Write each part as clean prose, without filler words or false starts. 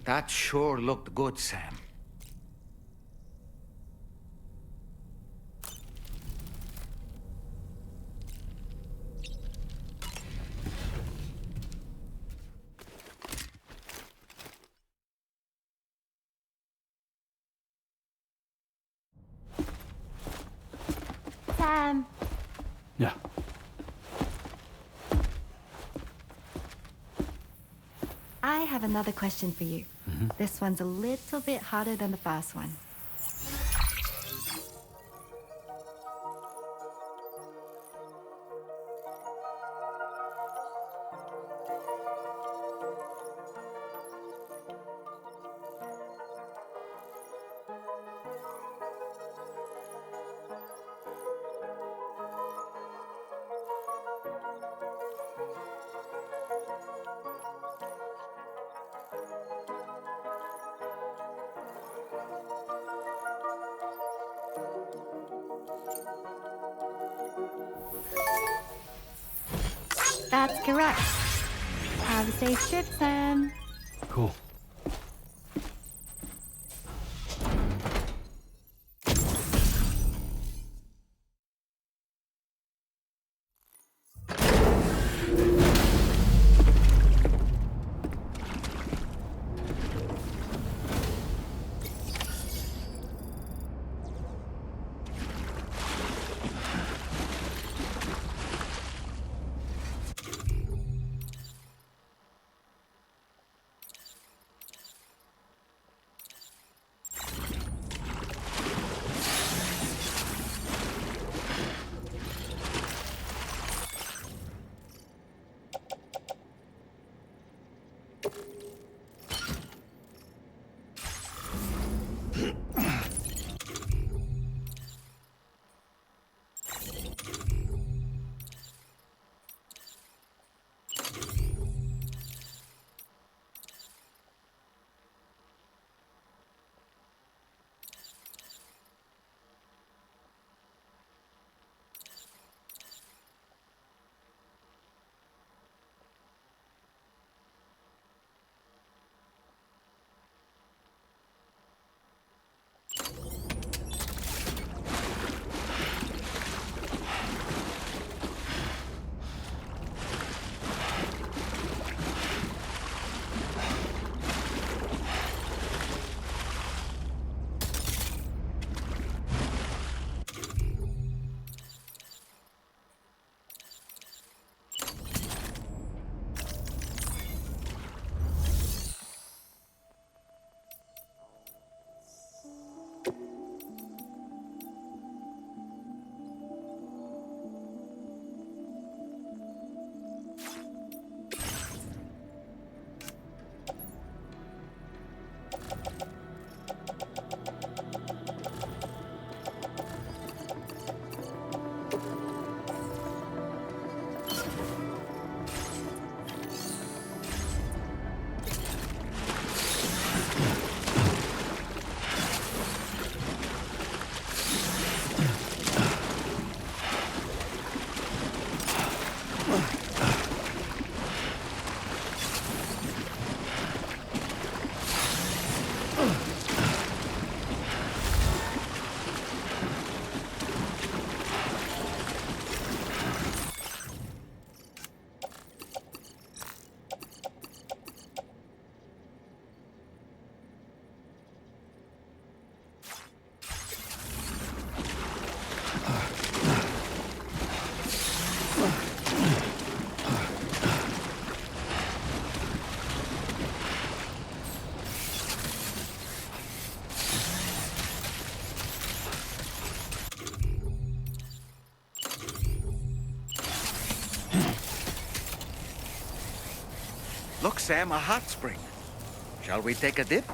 That sure looked good, Sam. Sam. Yeah. I have another question for you. This one's a little bit harder than the first one. That's correct. Have a safe trip, Sam. Cool. Look, Sam, a hot spring. Shall we take a dip?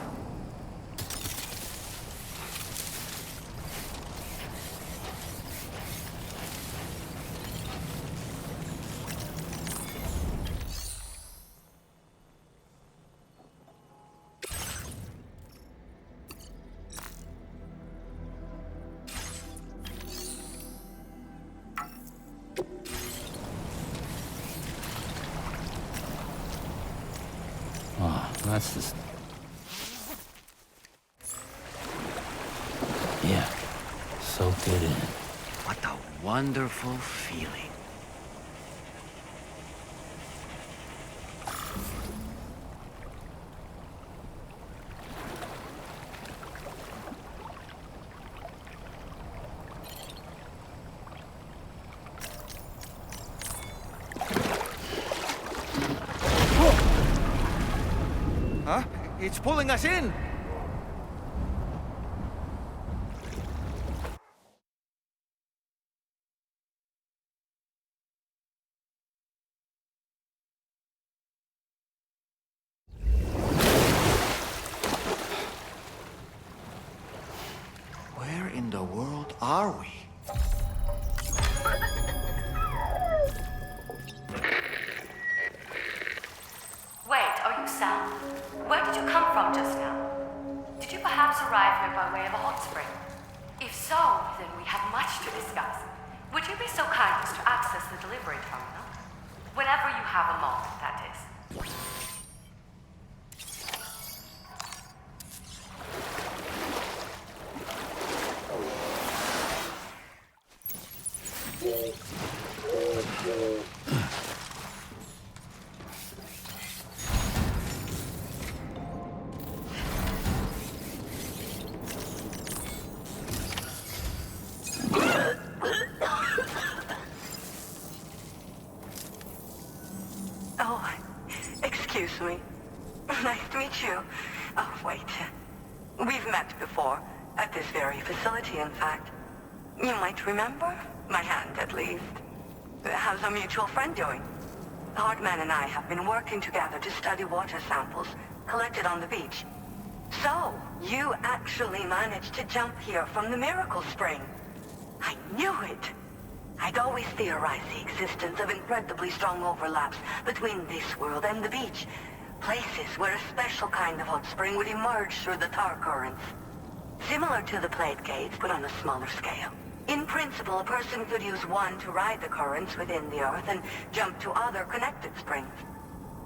That's just... Yeah. Soak it in. What a wonderful feeling. Huh? It's pulling us in! Where in the world are we? Wait, are you Sam? Where did you come from just now? Did you perhaps arrive here by way of a hot spring? If so, then we have much to discuss. Would you be so kind as to access the delivery terminal? Whenever you have a moment, that is. Oh, excuse me. Nice to meet you. Oh, wait. We've met before. At this very facility, in fact. You might remember? My hand, at least. How's a mutual friend doing? Heartman and I have been working together to study water samples collected on the beach. So, you actually managed to jump here from the Miracle Spring. I knew it! I'd always theorized the existence of incredibly strong overlaps between this world and the beach. Places where a special kind of hot spring would emerge through the tar currents. Similar to the plate gates, but on a smaller scale. In principle, a person could use one to ride the currents within the Earth and jump to other connected springs.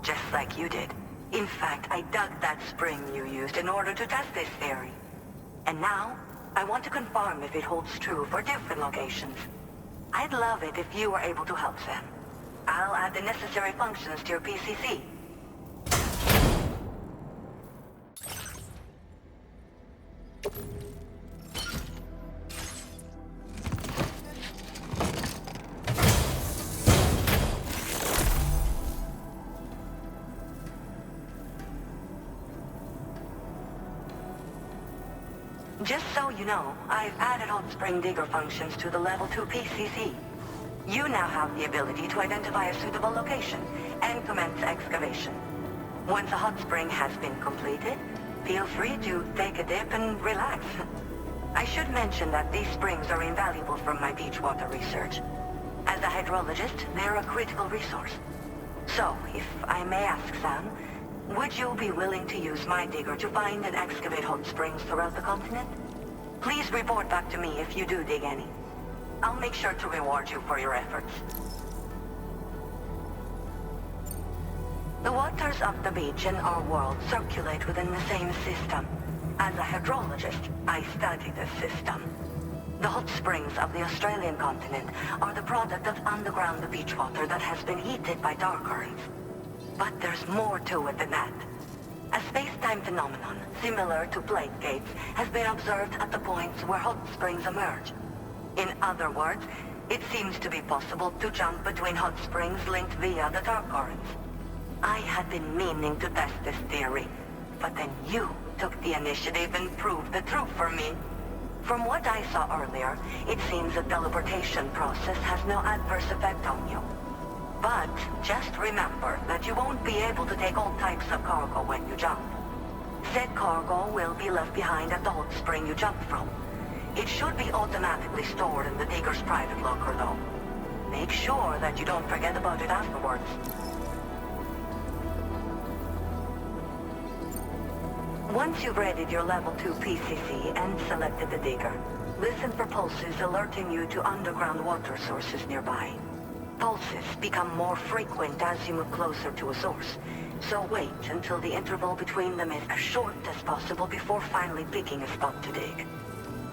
Just like you did. In fact, I dug that spring you used in order to test this theory. And now, I want to confirm if it holds true for different locations. I'd love it if you were able to help them. I'll add the necessary functions to your PCC. Just so you know, I've added hot spring digger functions to the level 2 PCC. You now have the ability to identify a suitable location and commence excavation. Once a hot spring has been completed, feel free to take a dip and relax. I should mention that these springs are invaluable from my beach water research. As a hydrologist, they're a critical resource. So, if I may ask, Sam, would you be willing to use my digger to find and excavate hot springs throughout the continent? Please report back to me if you do dig any. I'll make sure to reward you for your efforts. The waters of the beach in our world circulate within the same system. As a hydrologist, I study this system. The hot springs of the Australian continent are the product of underground beach water that has been heated by dark currents. But there's more to it than that. A space-time phenomenon, similar to plate gates, has been observed at the points where hot springs emerge. In other words, it seems to be possible to jump between hot springs linked via the dark currents. I had been meaning to test this theory, but then you took the initiative and proved the truth for me. From what I saw earlier, it seems the teleportation process has no adverse effect on you. But just remember that you won't be able to take all types of cargo when you jump. Said cargo will be left behind at the hot spring you jumped from. It should be automatically stored in the digger's private locker, though. Make sure that you don't forget about it afterwards. Once you've readied your level 2 PCC and selected the digger, listen for pulses alerting you to underground water sources nearby. Pulses become more frequent as you move closer to a source, so wait until the interval between them is as short as possible before finally picking a spot to dig.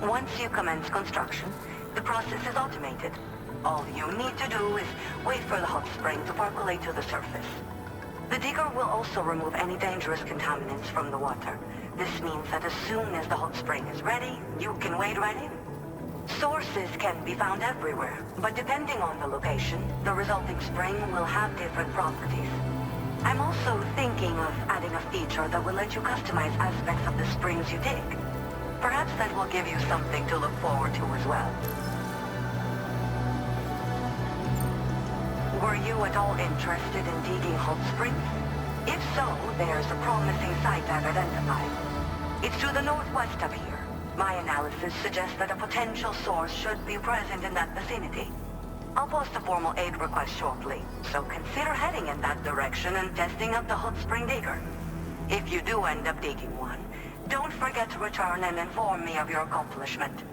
Once you commence construction, the process is automated. All you need to do is wait for the hot spring to percolate to the surface. The digger will also remove any dangerous contaminants from the water. This means that as soon as the hot spring is ready, you can wade right in. Sources can be found everywhere, but depending on the location, the resulting spring will have different properties. I'm also thinking of adding a feature that will let you customize aspects of the springs you dig. Perhaps that will give you something to look forward to as well. Were you at all interested in digging hot springs? If so, there's a promising site I've identified. It's to the northwest of here. My analysis suggests that a potential source should be present in that vicinity. I'll post a formal aid request shortly, so consider heading in that direction and testing out the hot spring digger. If you do end up digging one, don't forget to return and inform me of your accomplishment.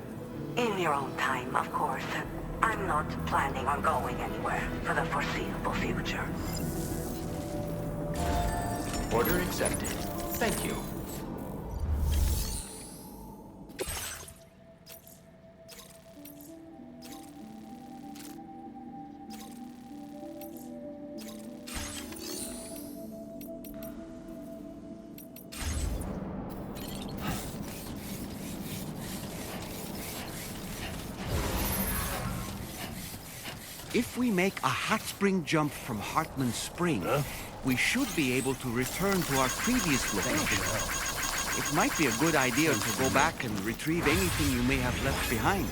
In your own time, of course. I'm not planning on going anywhere for the foreseeable future. Order accepted. Thank you. If we make a hot spring jump from Heartman Spring, we should be able to return to our previous location. It might be a good idea to go back and retrieve anything you may have left behind.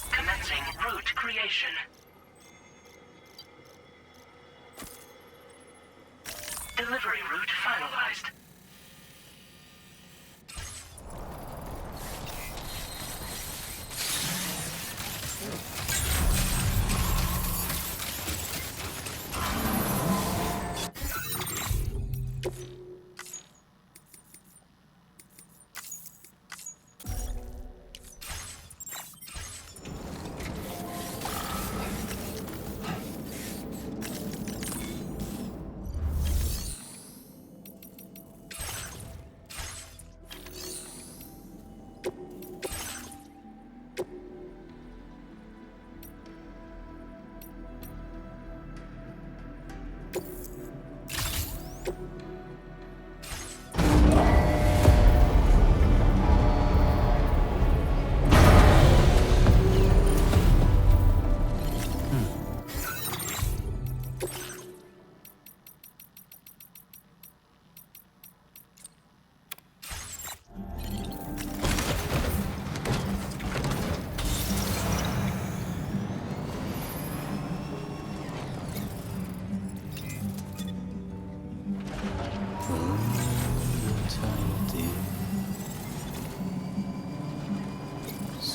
Commencing route creation. Delivery route finalized.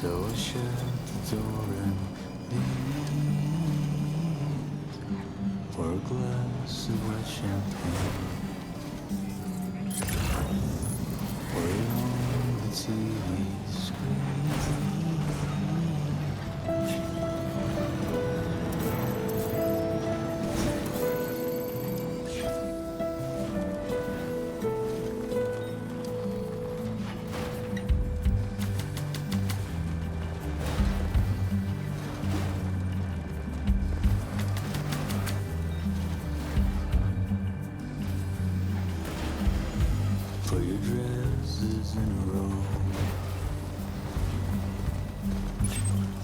So I shut the door and leave for a glass of red champagne. Way on the TV screen. days in a row.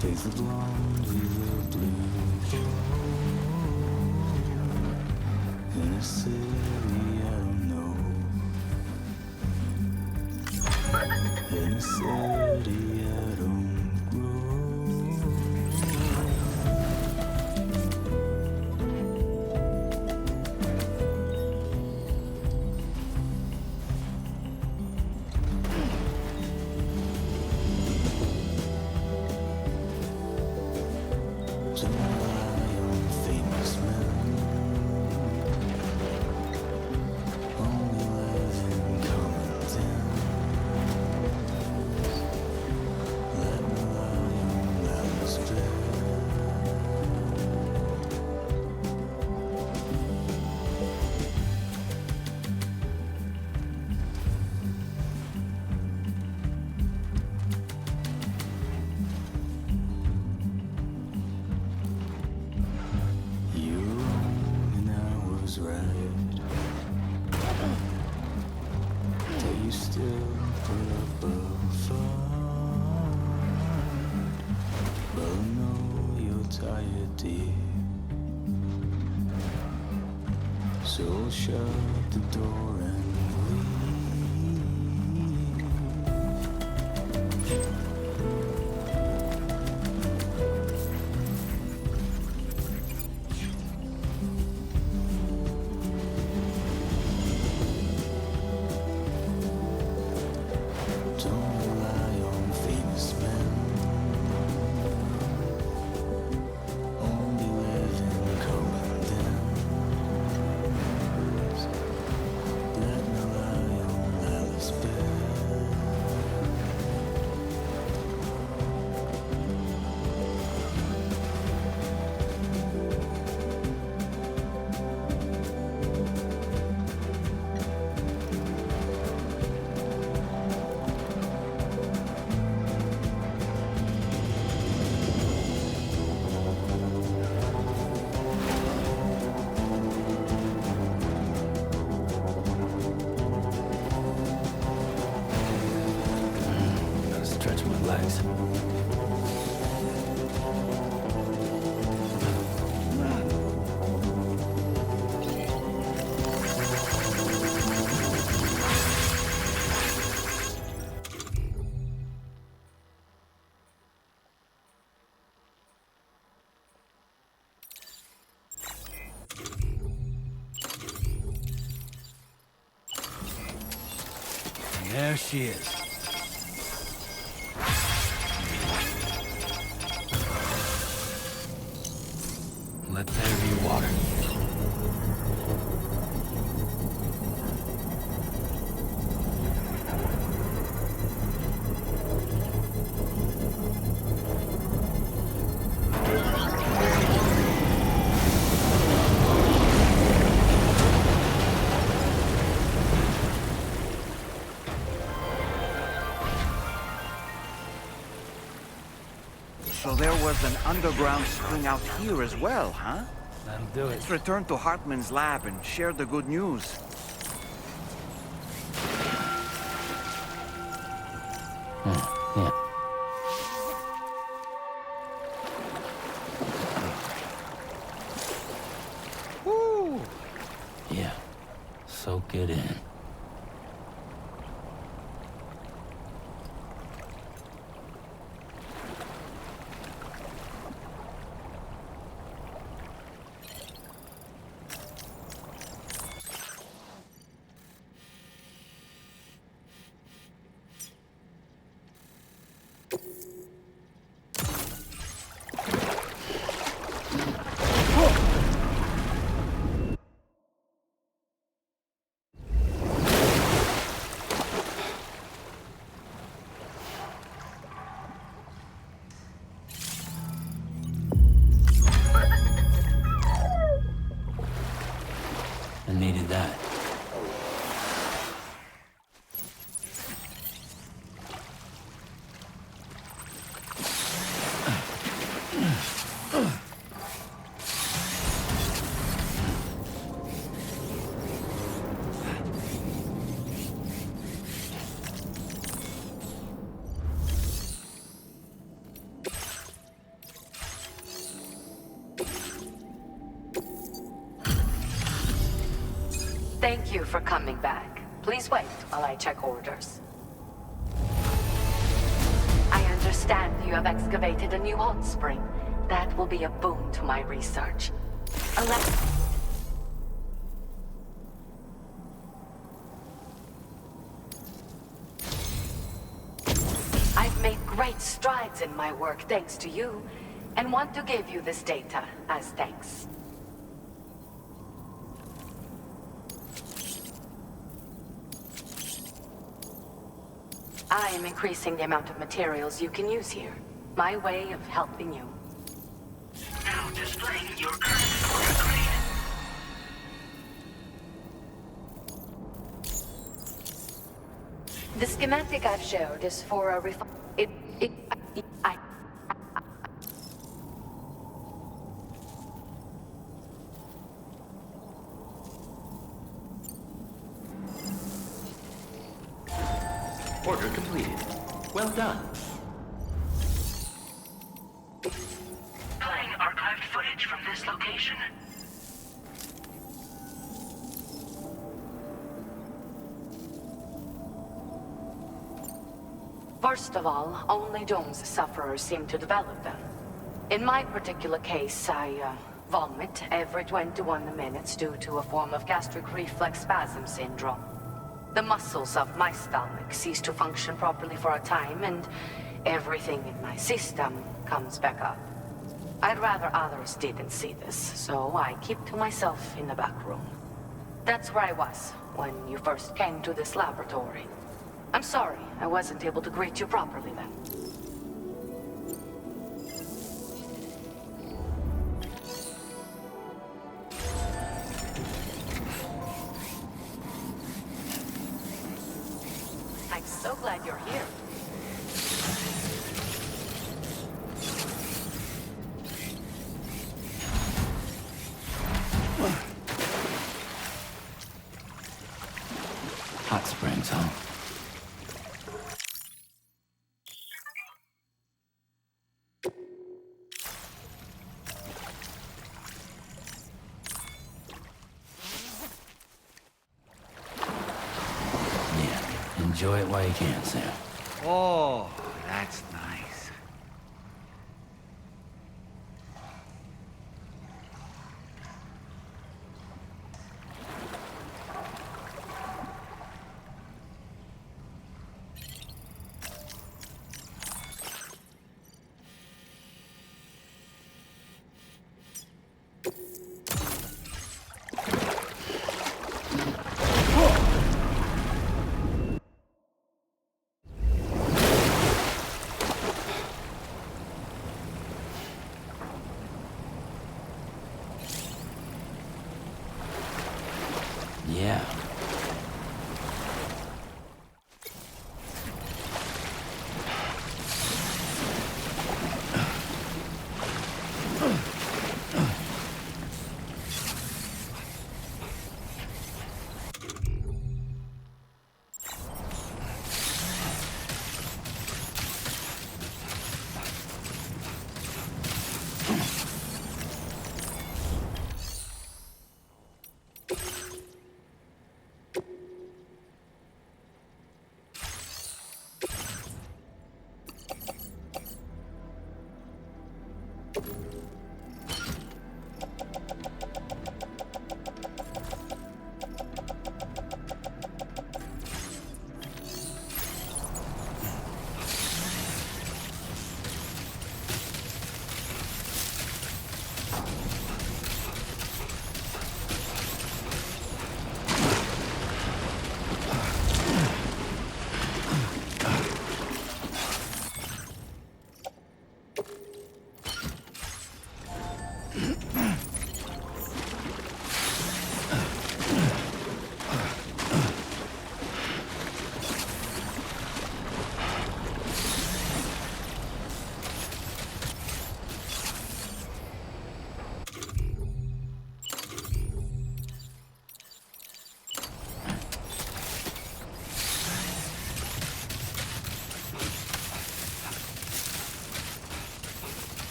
Days of blonde, days of blue. In a city I don't know. In a city I don't grow. Don't rely on famous men. Only live in common dens. Let me lie on Alice bed. You were wrong and I was right. That you still put up a fight. Well, I know you're tired, dear. So shut the door and don't rely on famous men. Only live in common dens. Let me lie on Alice bed. Gotta stretch my legs. And there she is. Let there be water. So there was an underground spring out here as well, huh? That'll do it. Let's return to Heartman's lab and share the good news. Yeah. Woo! Yeah. Soak it in. you for coming back. Please wait while I check orders. I understand you have excavated a new hot spring. That will be a boon to my research. I've made great strides in my work thanks to you, and want to give you this data as thanks. I am increasing the amount of materials you can use here. My way of helping you. Now displaying your current order grade. The schematic I've showed is for a Order completed. Well done. Playing archived footage from this location. First of all, only Doom's sufferers seem to develop them. In my particular case, I vomit every 21 minutes due to a form of gastric reflex spasm syndrome. The muscles of my stomach cease to function properly for a time, and everything in my system comes back up. I'd rather others didn't see this, so I keep to myself in the back room. That's where I was when you first came to this laboratory. I'm sorry I wasn't able to greet you properly then. I'm so glad you're here. Hot springs, huh? Enjoy it while you can, Sam. Oh, that's nice. Yeah.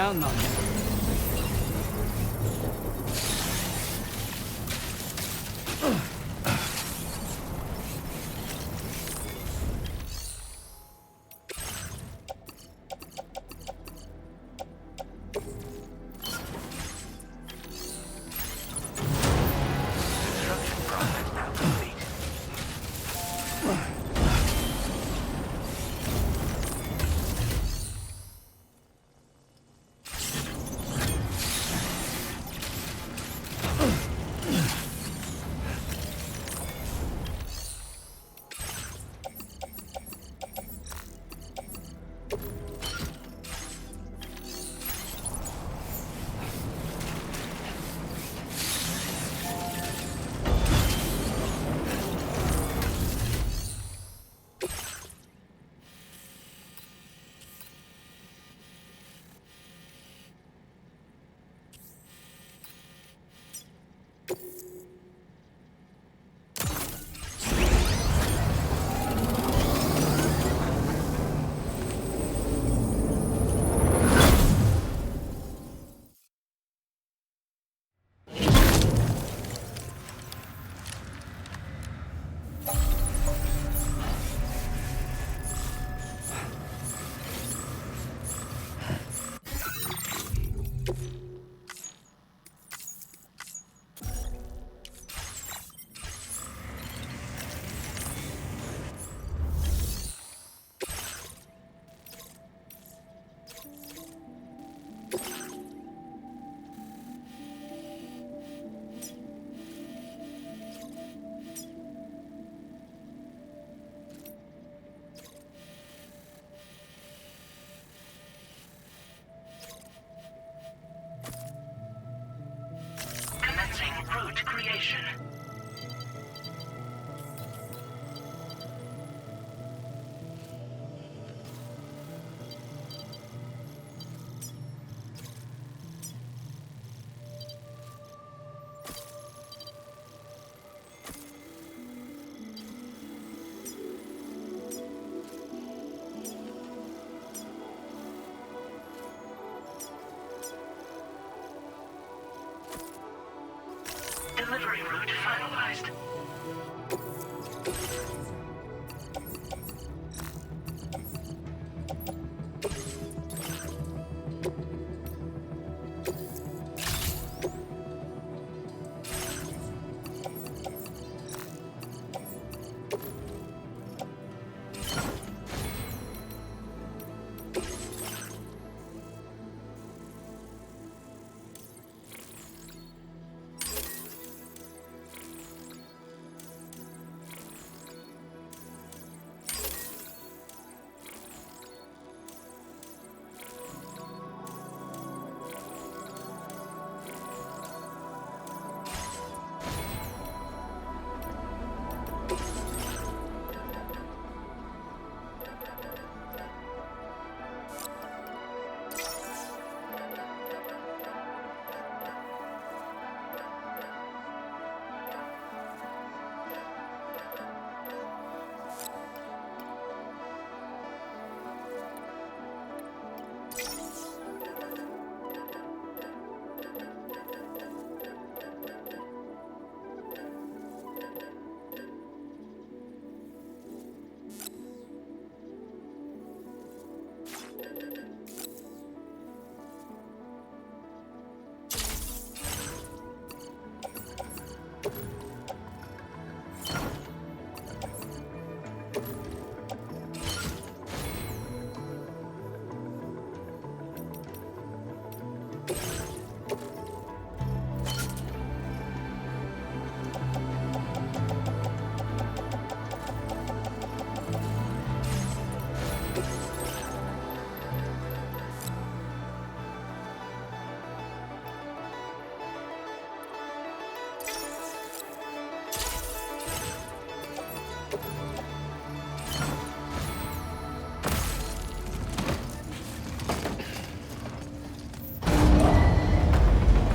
counting on you. Commencing route creation. Delivery route finalized.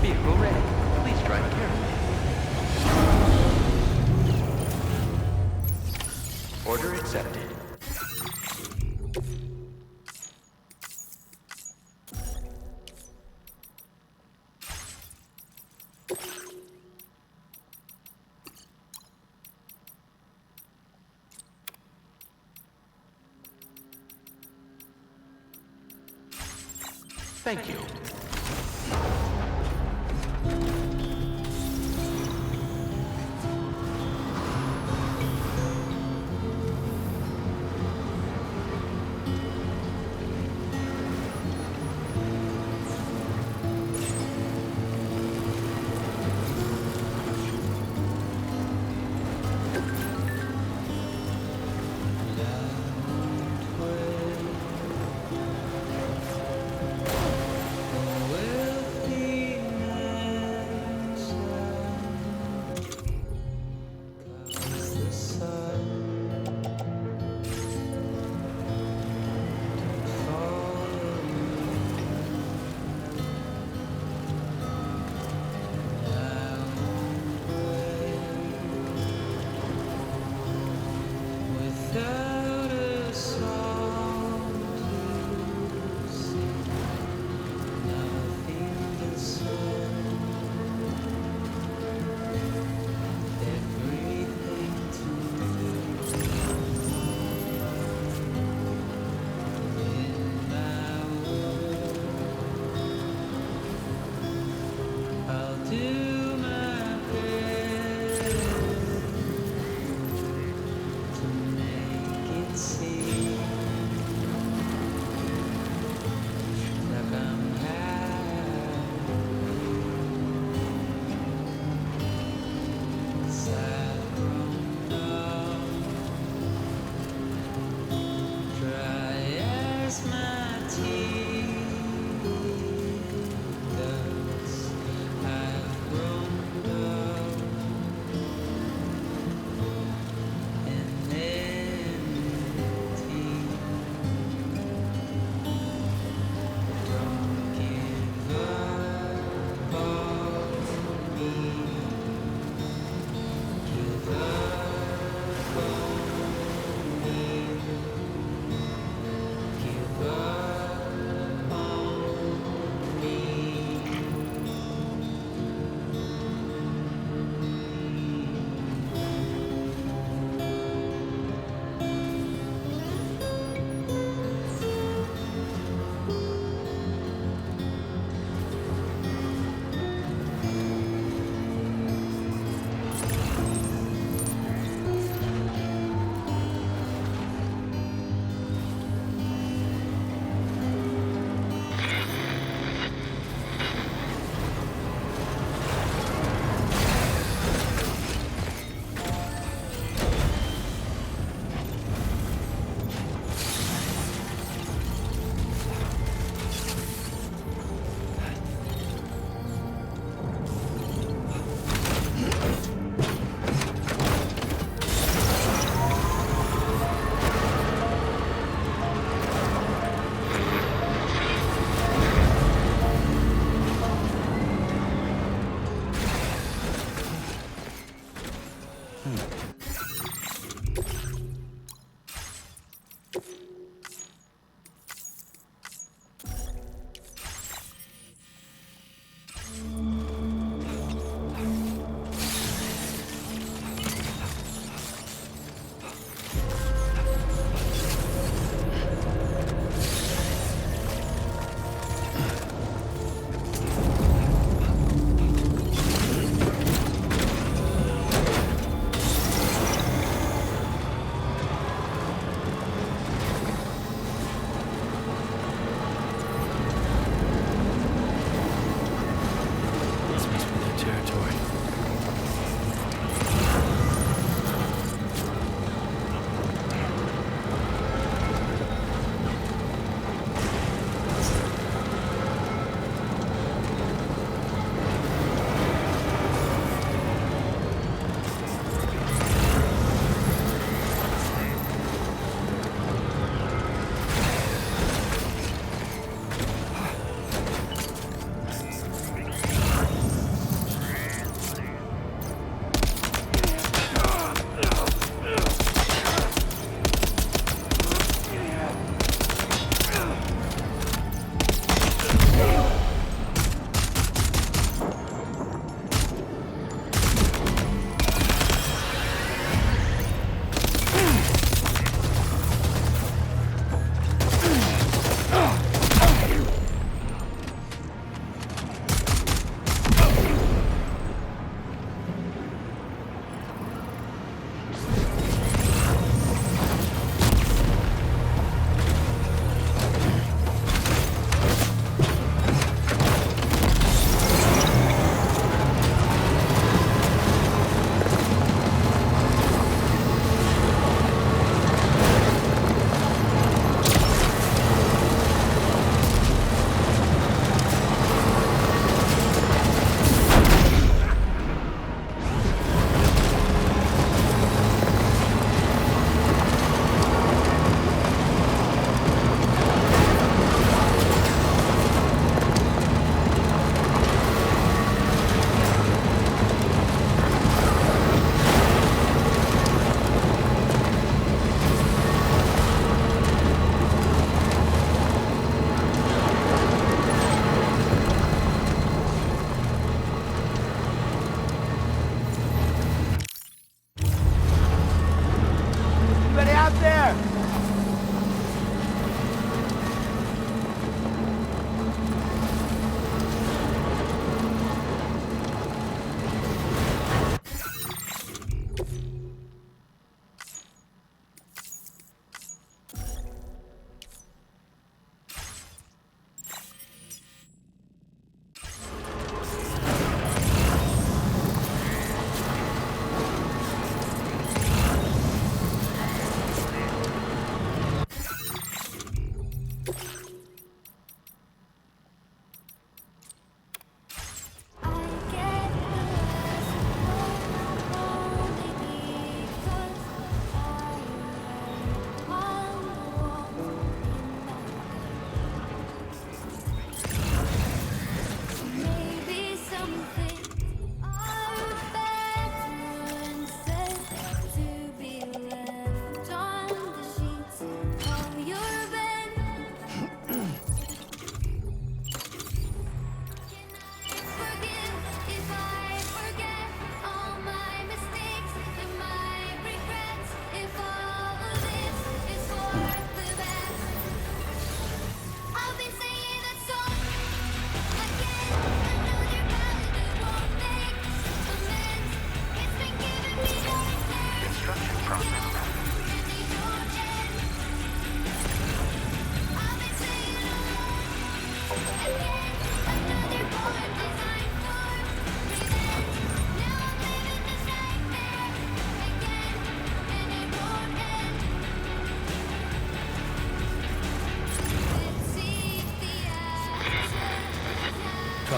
Vehicle ready. Please drive carefully. Order accepted. Thank you.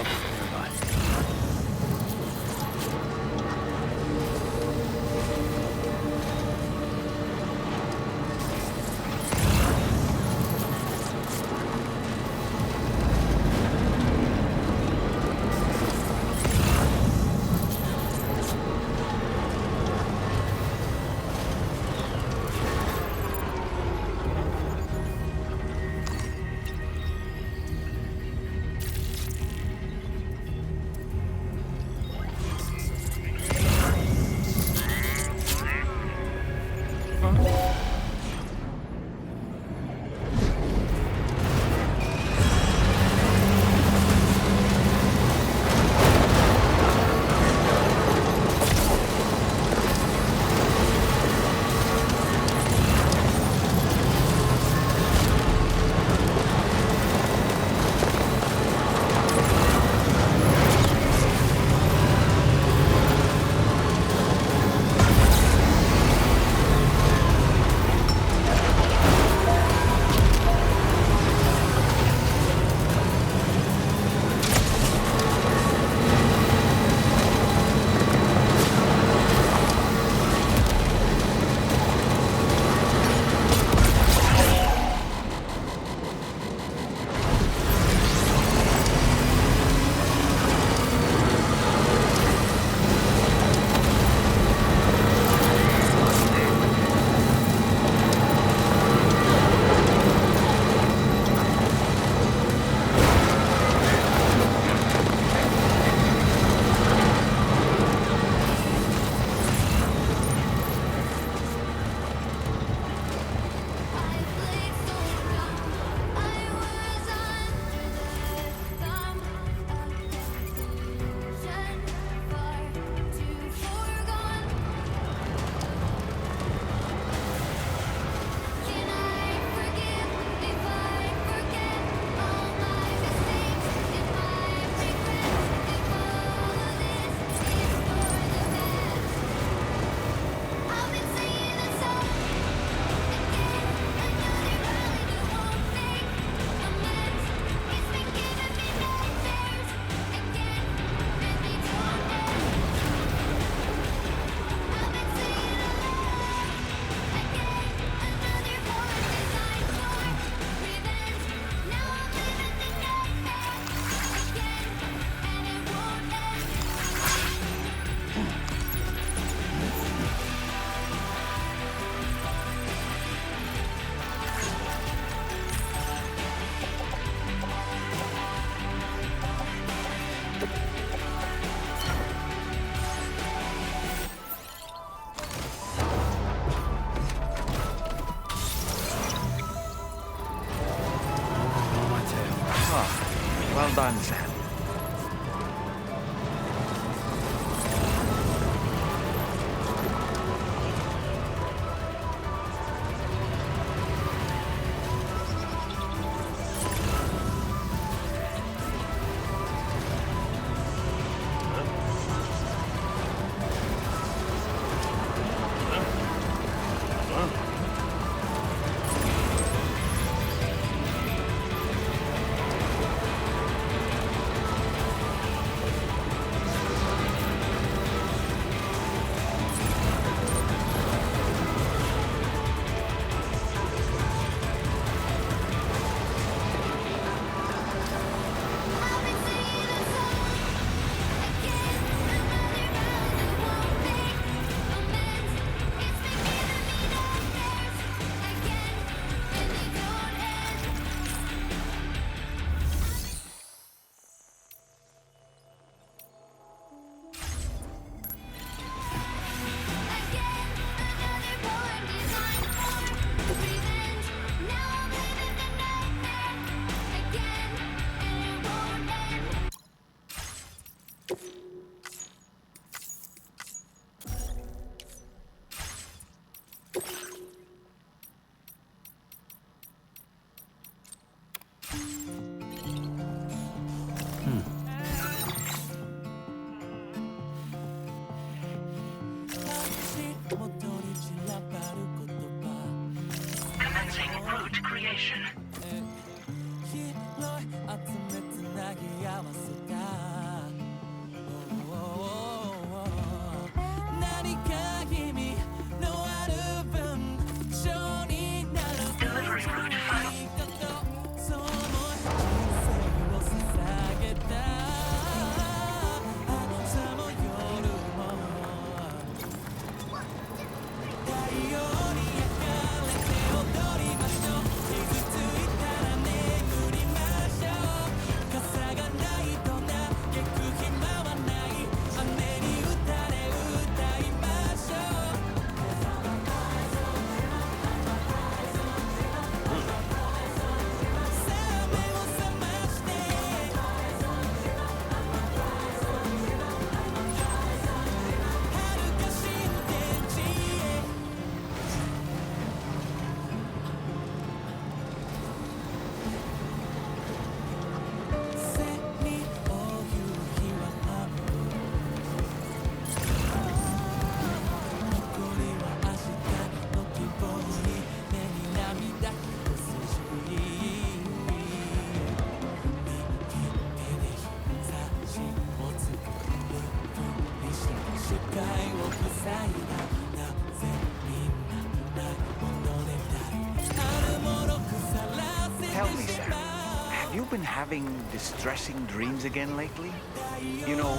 levels nearby. Well done, Sam. Commencing root creation. Tell me, Sam, have you been having distressing dreams again lately? You know,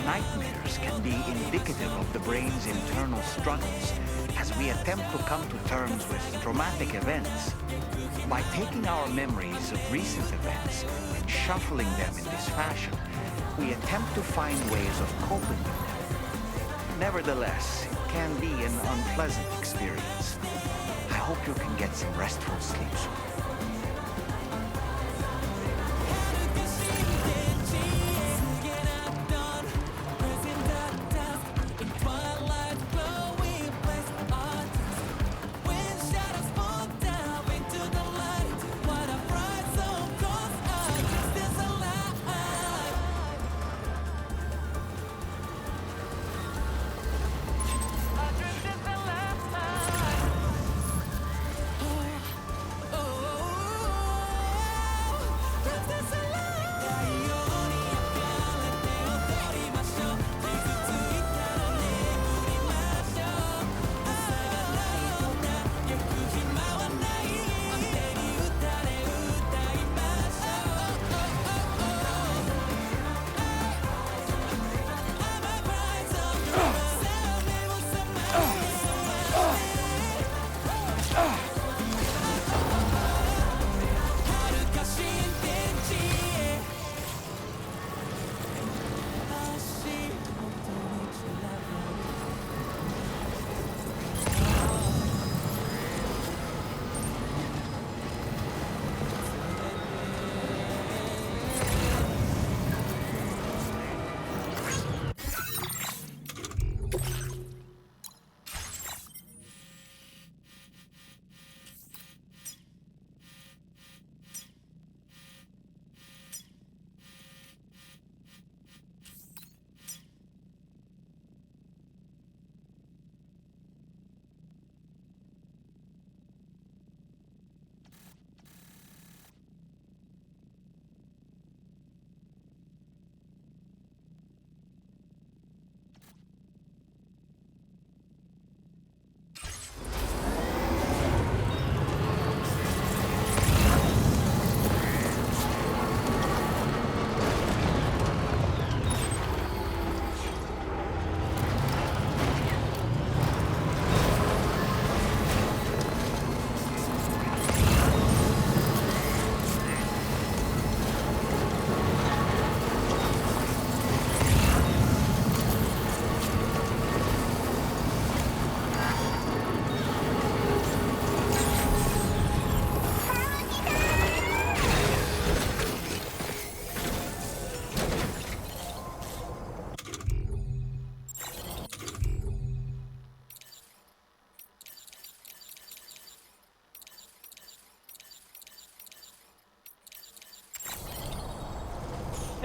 nightmares can be indicative of the brain's internal struggles as we attempt to come to terms with traumatic events. By taking our memories of recent events and shuffling them in this fashion, we attempt to find ways of coping with them. Nevertheless, it can be an unpleasant experience. I hope you can get some restful sleep soon.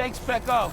Thanks, Pecco.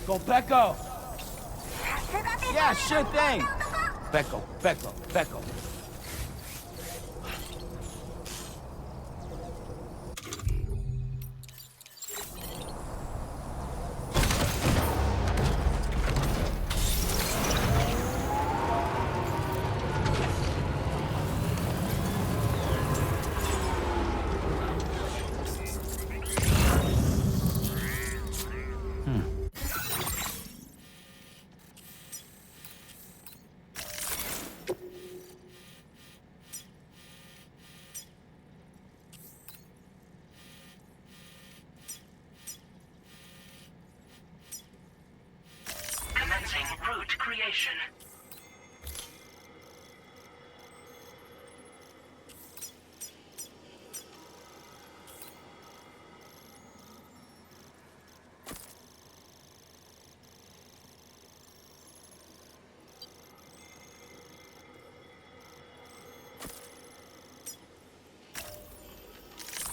Go, Pecco! Yeah, sure thing! Pecco, Pecco, Pecco. investigation.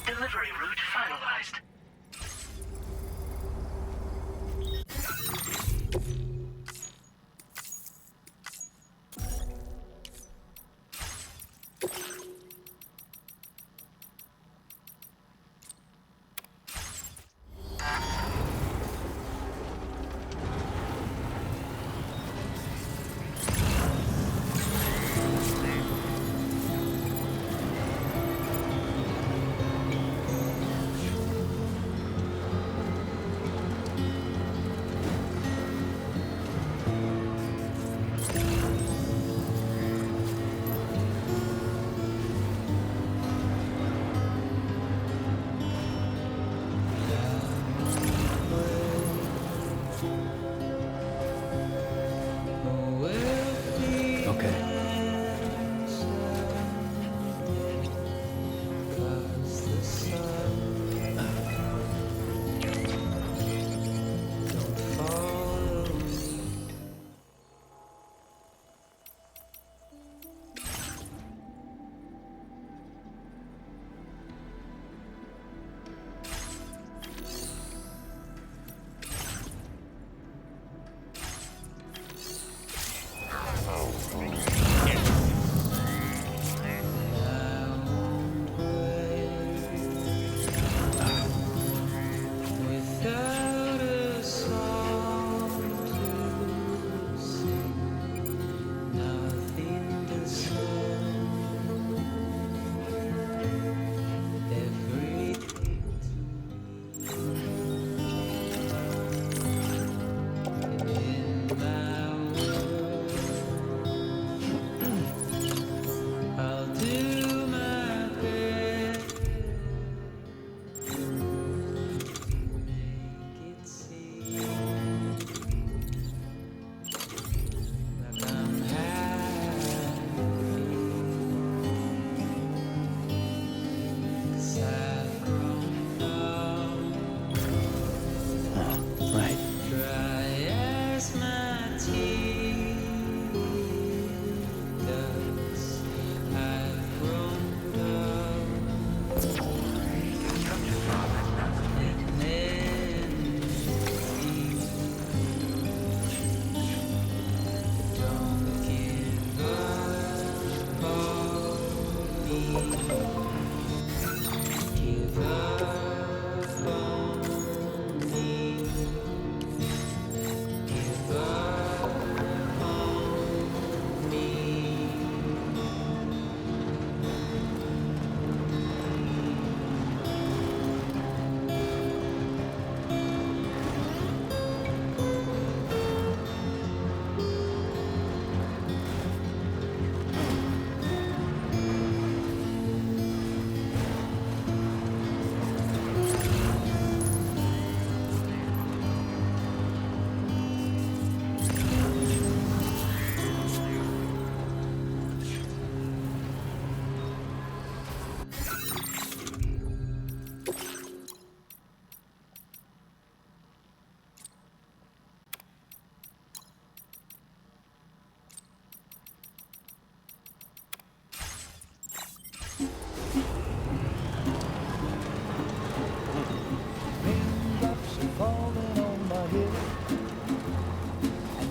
Delivery route finalized.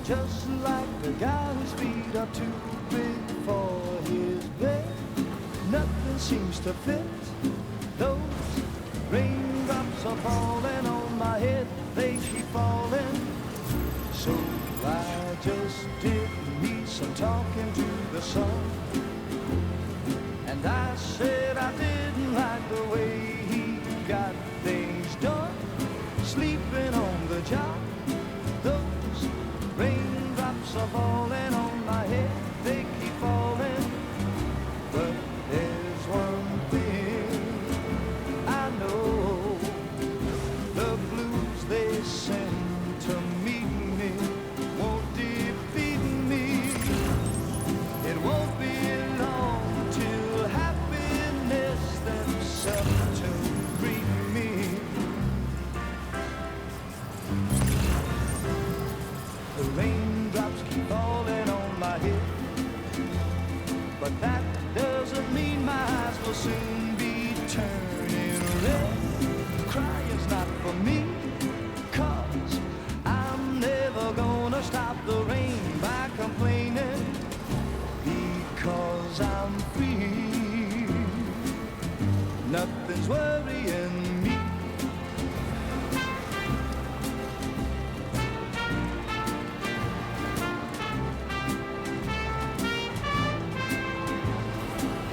Just like the guy whose feet are too big for his bed, nothing seems to fit. Those raindrops are falling on my head, they keep falling. So I just did me some talking to the sun, and I said I didn't like the way he got things done, sleeping on the job. Those raindrops are falling on my head, they keep falling. But there's one thing I know, the blues they send to meet me won't defeat but that doesn't mean my eyes will soon be turning red. Crying's not for me, 'cause I'm never gonna stop the rain by complaining, because I'm free. Nothing's worrying me.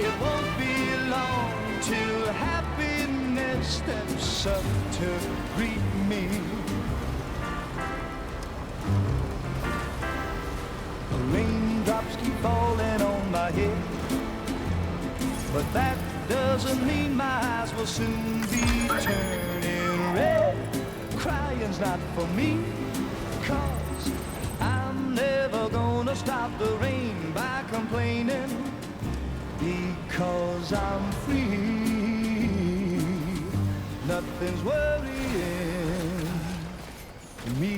It won't be long till happiness steps up to greet me. The raindrops keep falling on my head, but that doesn't mean my eyes will soon be turning red. Crying's not for me, 'cause I'm never gonna stop the rain by complaining, because I'm free. Nothing's worrying me.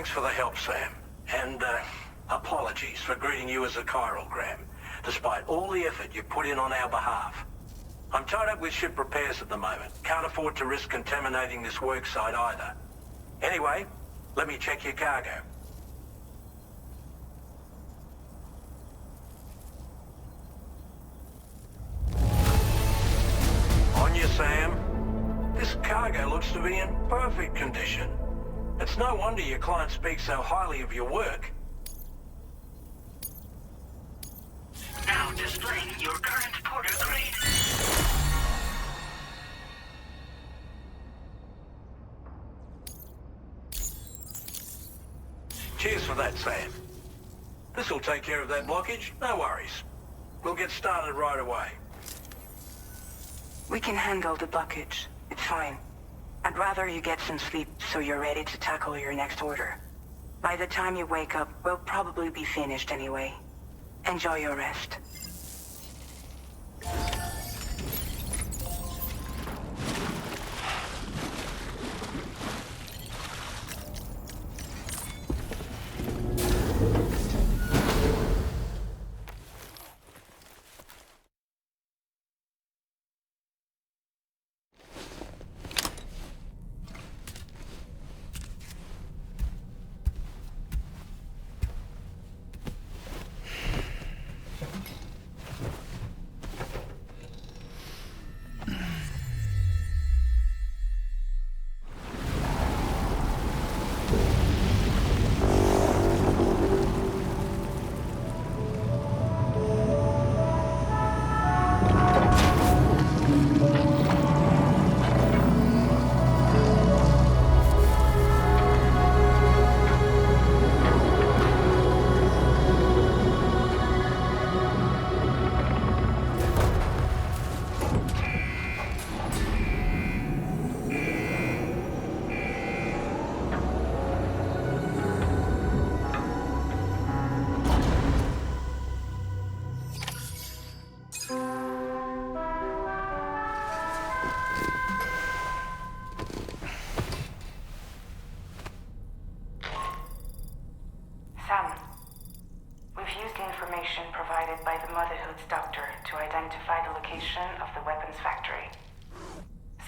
Thanks for the help, Sam. And, apologies for greeting you as a chiral, despite all the effort you put in on our behalf. I'm tied up with ship repairs at the moment. Can't afford to risk contaminating this work site either. Anyway, let me check your cargo. On you, Sam. This cargo looks to be in perfect condition. It's no wonder your client speaks so highly of your work. Now displaying your current porter grade. Cheers for that, Sam. This'll take care of that blockage, no worries. We'll get started right away. We can handle the blockage. It's fine. I'd rather you get some sleep so you're ready to tackle your next order. By the time you wake up, we'll probably be finished anyway. Enjoy your rest. By the Motherhood's doctor to identify the location of the weapons factory.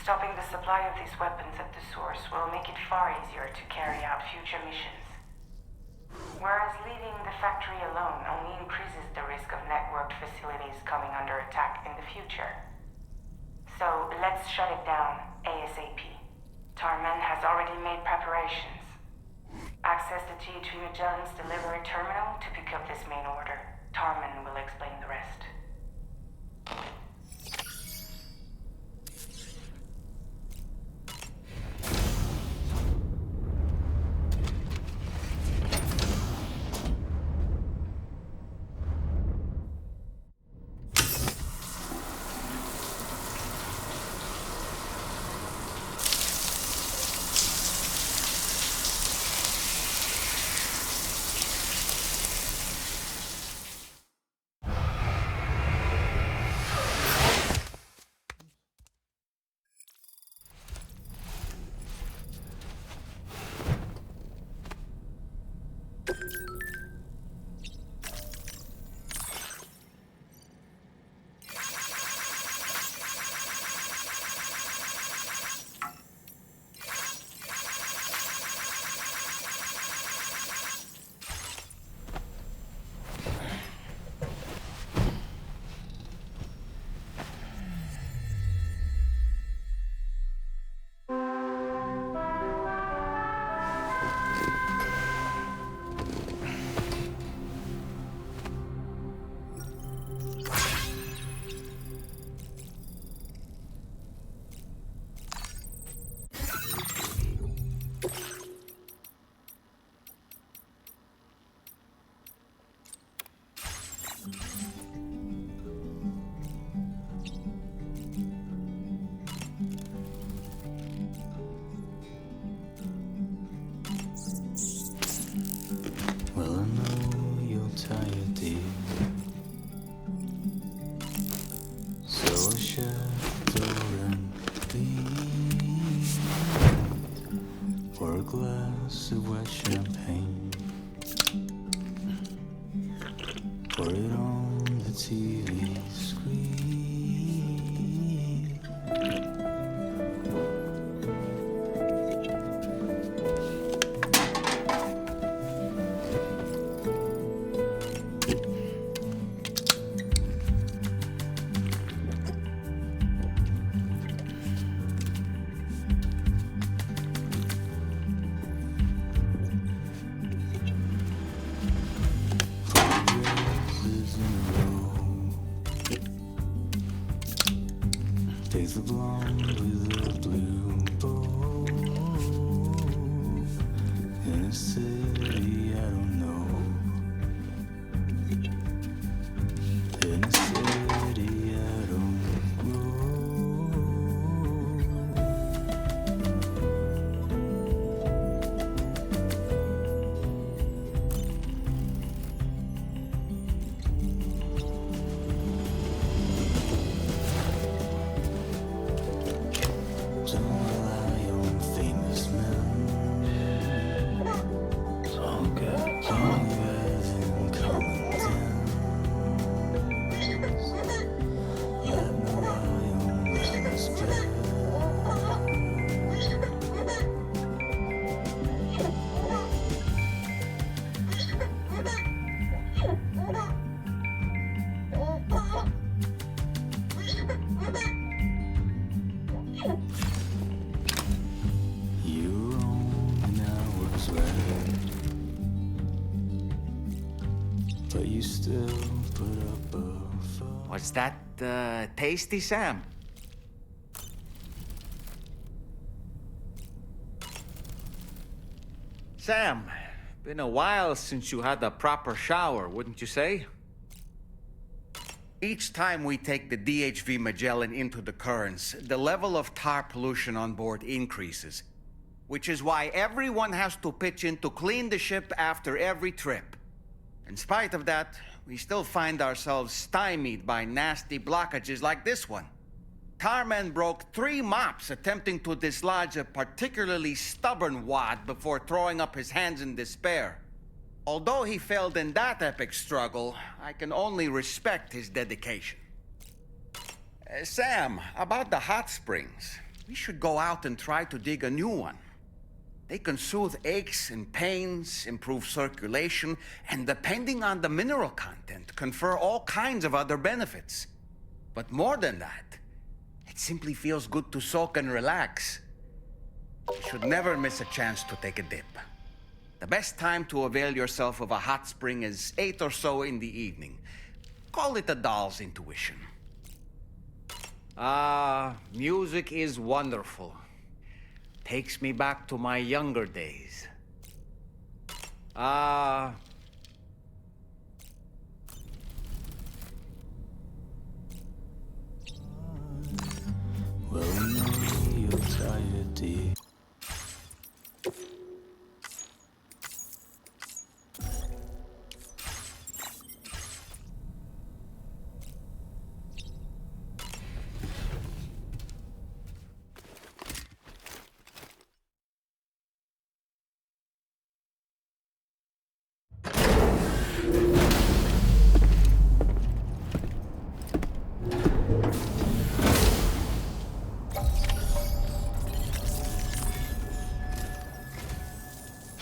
Stopping the supply of these weapons at the source will make it far easier to carry out future missions. Whereas leaving the factory alone only increases the risk of networked facilities coming under attack in the future. So let's shut it down ASAP. Heartman has already made preparations. Access the key to Magellan's delivery terminal to pick up this main order. Heartman will explain the rest. glass of wet champagne. Put it on the TV screen. Takes the blonde with the blue bow. In a city I don't know. In a city I don't know. Don't rely on famous men. It's all good. Don't even common sense. Let me rely on respect. You were wrong and I was right, but you still put up a fight. Was that tasty, Sam? Sam, been a while since you had a proper shower, wouldn't you say? Each time we take the DHV Magellan into the currents, the level of tar pollution on board increases, which is why everyone has to pitch in to clean the ship after every trip. In spite of that, we still find ourselves stymied by nasty blockages like this one. Tarman broke 3 mops attempting to dislodge a particularly stubborn wad before throwing up his hands in despair. Although he failed in that epic struggle, I can only respect his dedication. Sam, about the hot springs, we should go out and try to dig a new one. They can soothe aches and pains, improve circulation, and depending on the mineral content, confer all kinds of other benefits. But more than that, it simply feels good to soak and relax. You should never miss a chance to take a dip. The best time to avail yourself of a hot spring is 8 or so in the evening. Call it a doll's intuition. Music is wonderful. Takes me back to my younger days. Well, know you're tired, dear.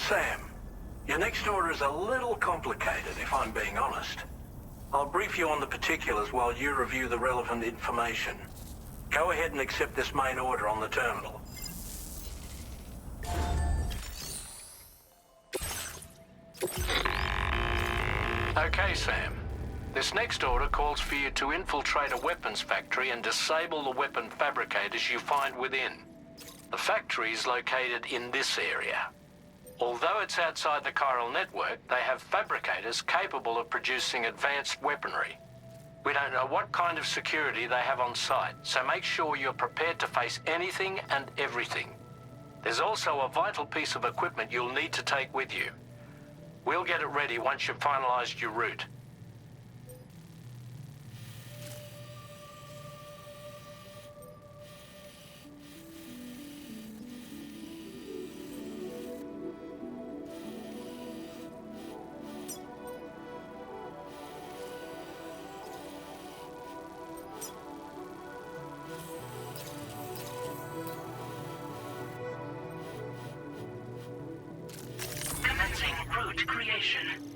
Sam, your next order is a little complicated, if I'm being honest. I'll brief you on the particulars while you review the relevant information. Go ahead and accept this main order on the terminal. Okay, Sam. This next order calls for you to infiltrate a weapons factory and disable the weapon fabricators you find within. The factory is located in this area. Although it's outside the chiral network, they have fabricators capable of producing advanced weaponry. We don't know what kind of security they have on site, so make sure you're prepared to face anything and everything. There's also a vital piece of equipment you'll need to take with you. We'll get it ready once you've finalized your route. perfect creation.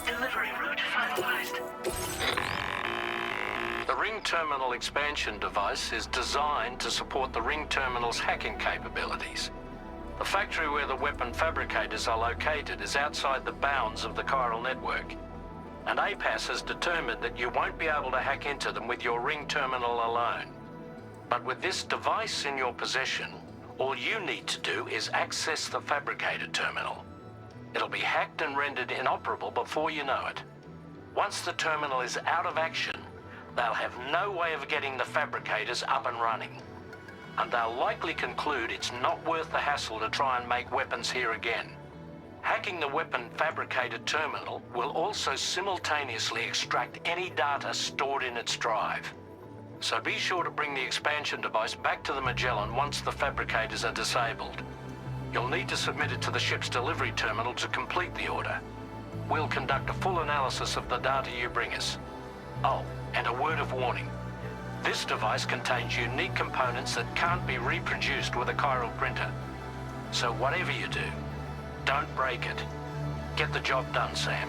Delivery route finalized. The ring terminal expansion device is designed to support the ring terminal's hacking capabilities. The factory where the weapon fabricators are located is outside the bounds of the chiral network, and APAS has determined that you won't be able to hack into them with your ring terminal alone. But with this device in your possession, all you need to do is access the fabricator terminal. It'll be hacked and rendered inoperable before you know it. Once the terminal is out of action, they'll have no way of getting the fabricators up and running. And they'll likely conclude it's not worth the hassle to try and make weapons here again. Hacking the weapon fabricator terminal will also simultaneously extract any data stored in its drive. So be sure to bring the expansion device back to the Magellan once the fabricators are disabled. You'll need to submit it to the ship's delivery terminal to complete the order. We'll conduct a full analysis of the data you bring us. Oh, and a word of warning. This device contains unique components that can't be reproduced with a chiral printer. So whatever you do, don't break it. Get the job done, Sam.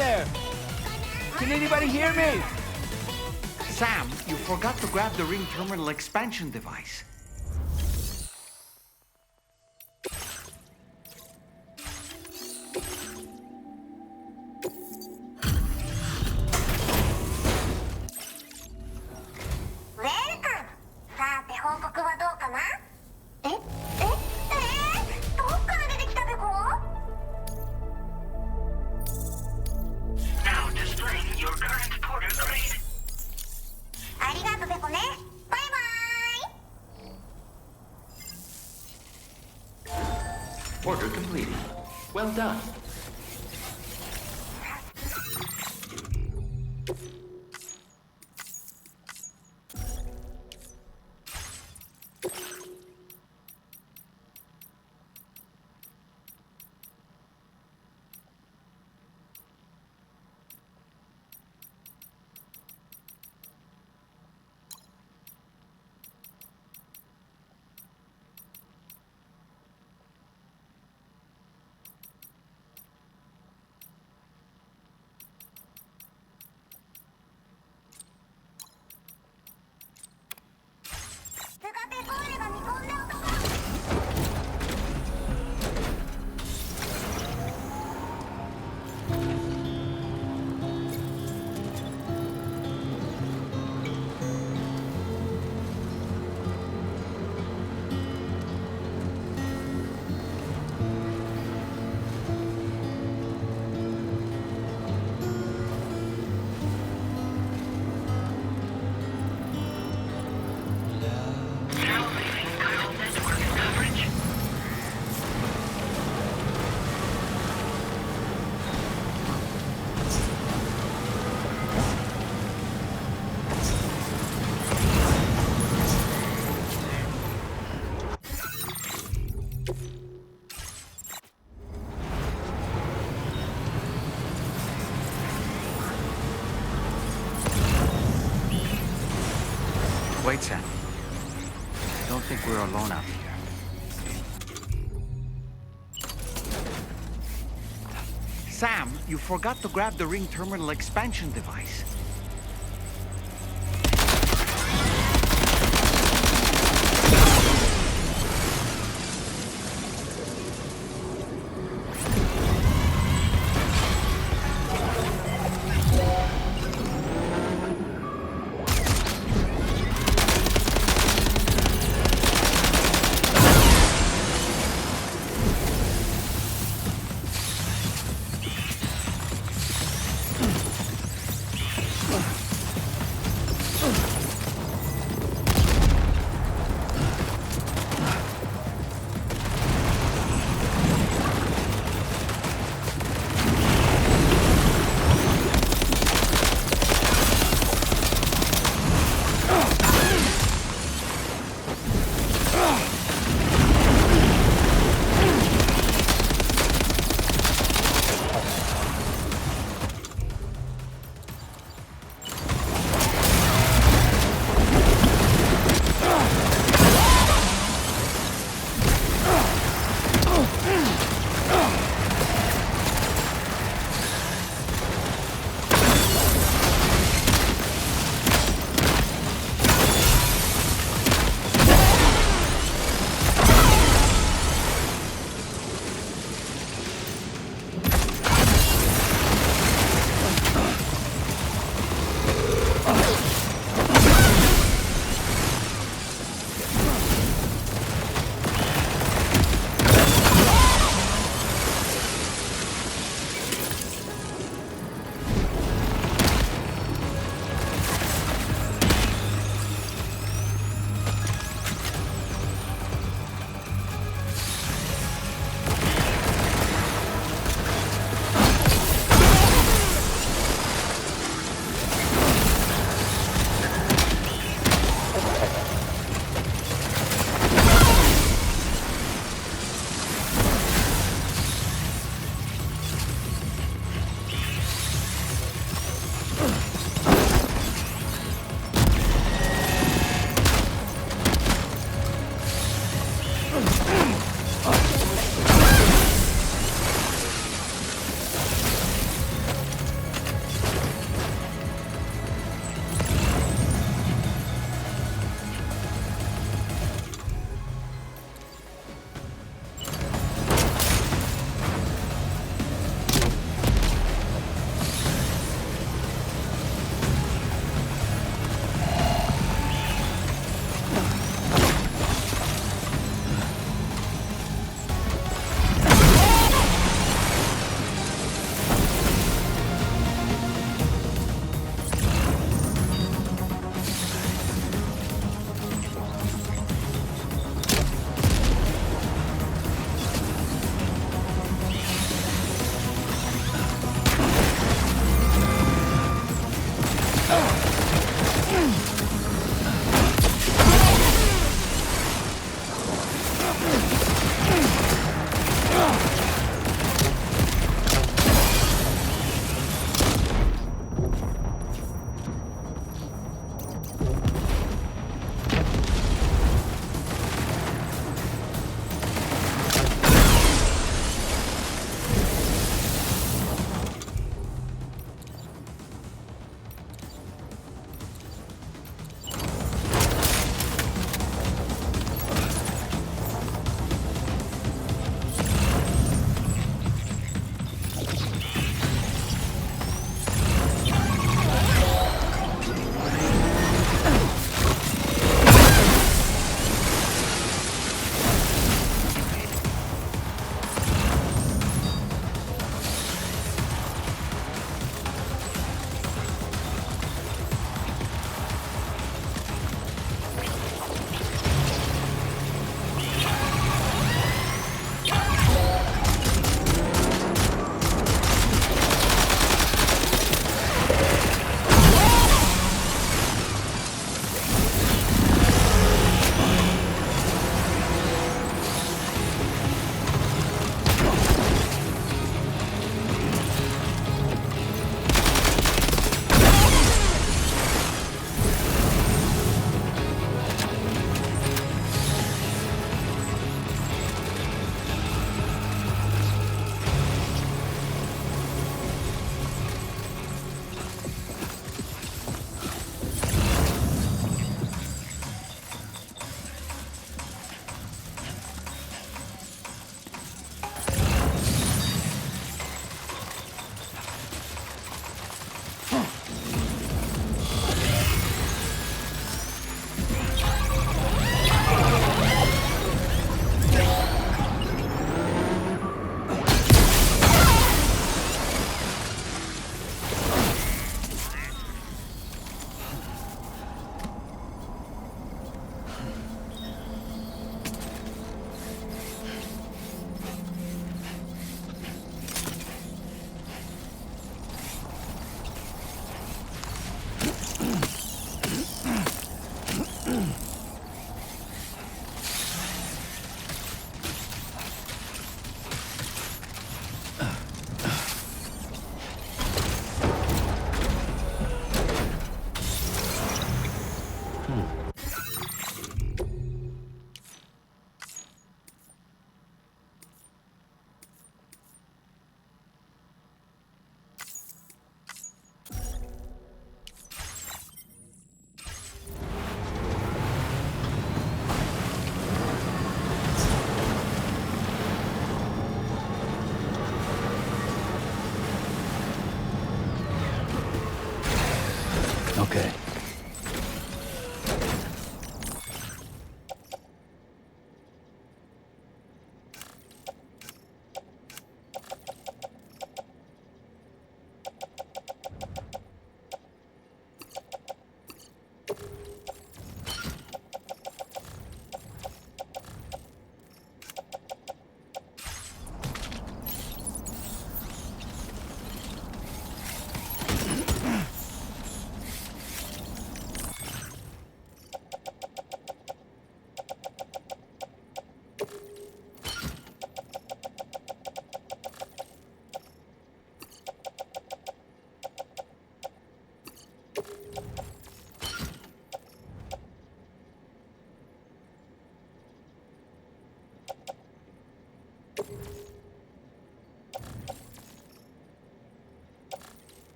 there? Can anybody hear me? Sam, you forgot to grab the ring terminal expansion device. Welcome! さて報告はどうかな？どっから出てきたべこ？Now displaying your current porter grade. ありがとうべこね。バイバイ。 Order completed. Well done. Wait, Sam. I don't think we're alone out here. Sam, you forgot to grab the ring terminal expansion device.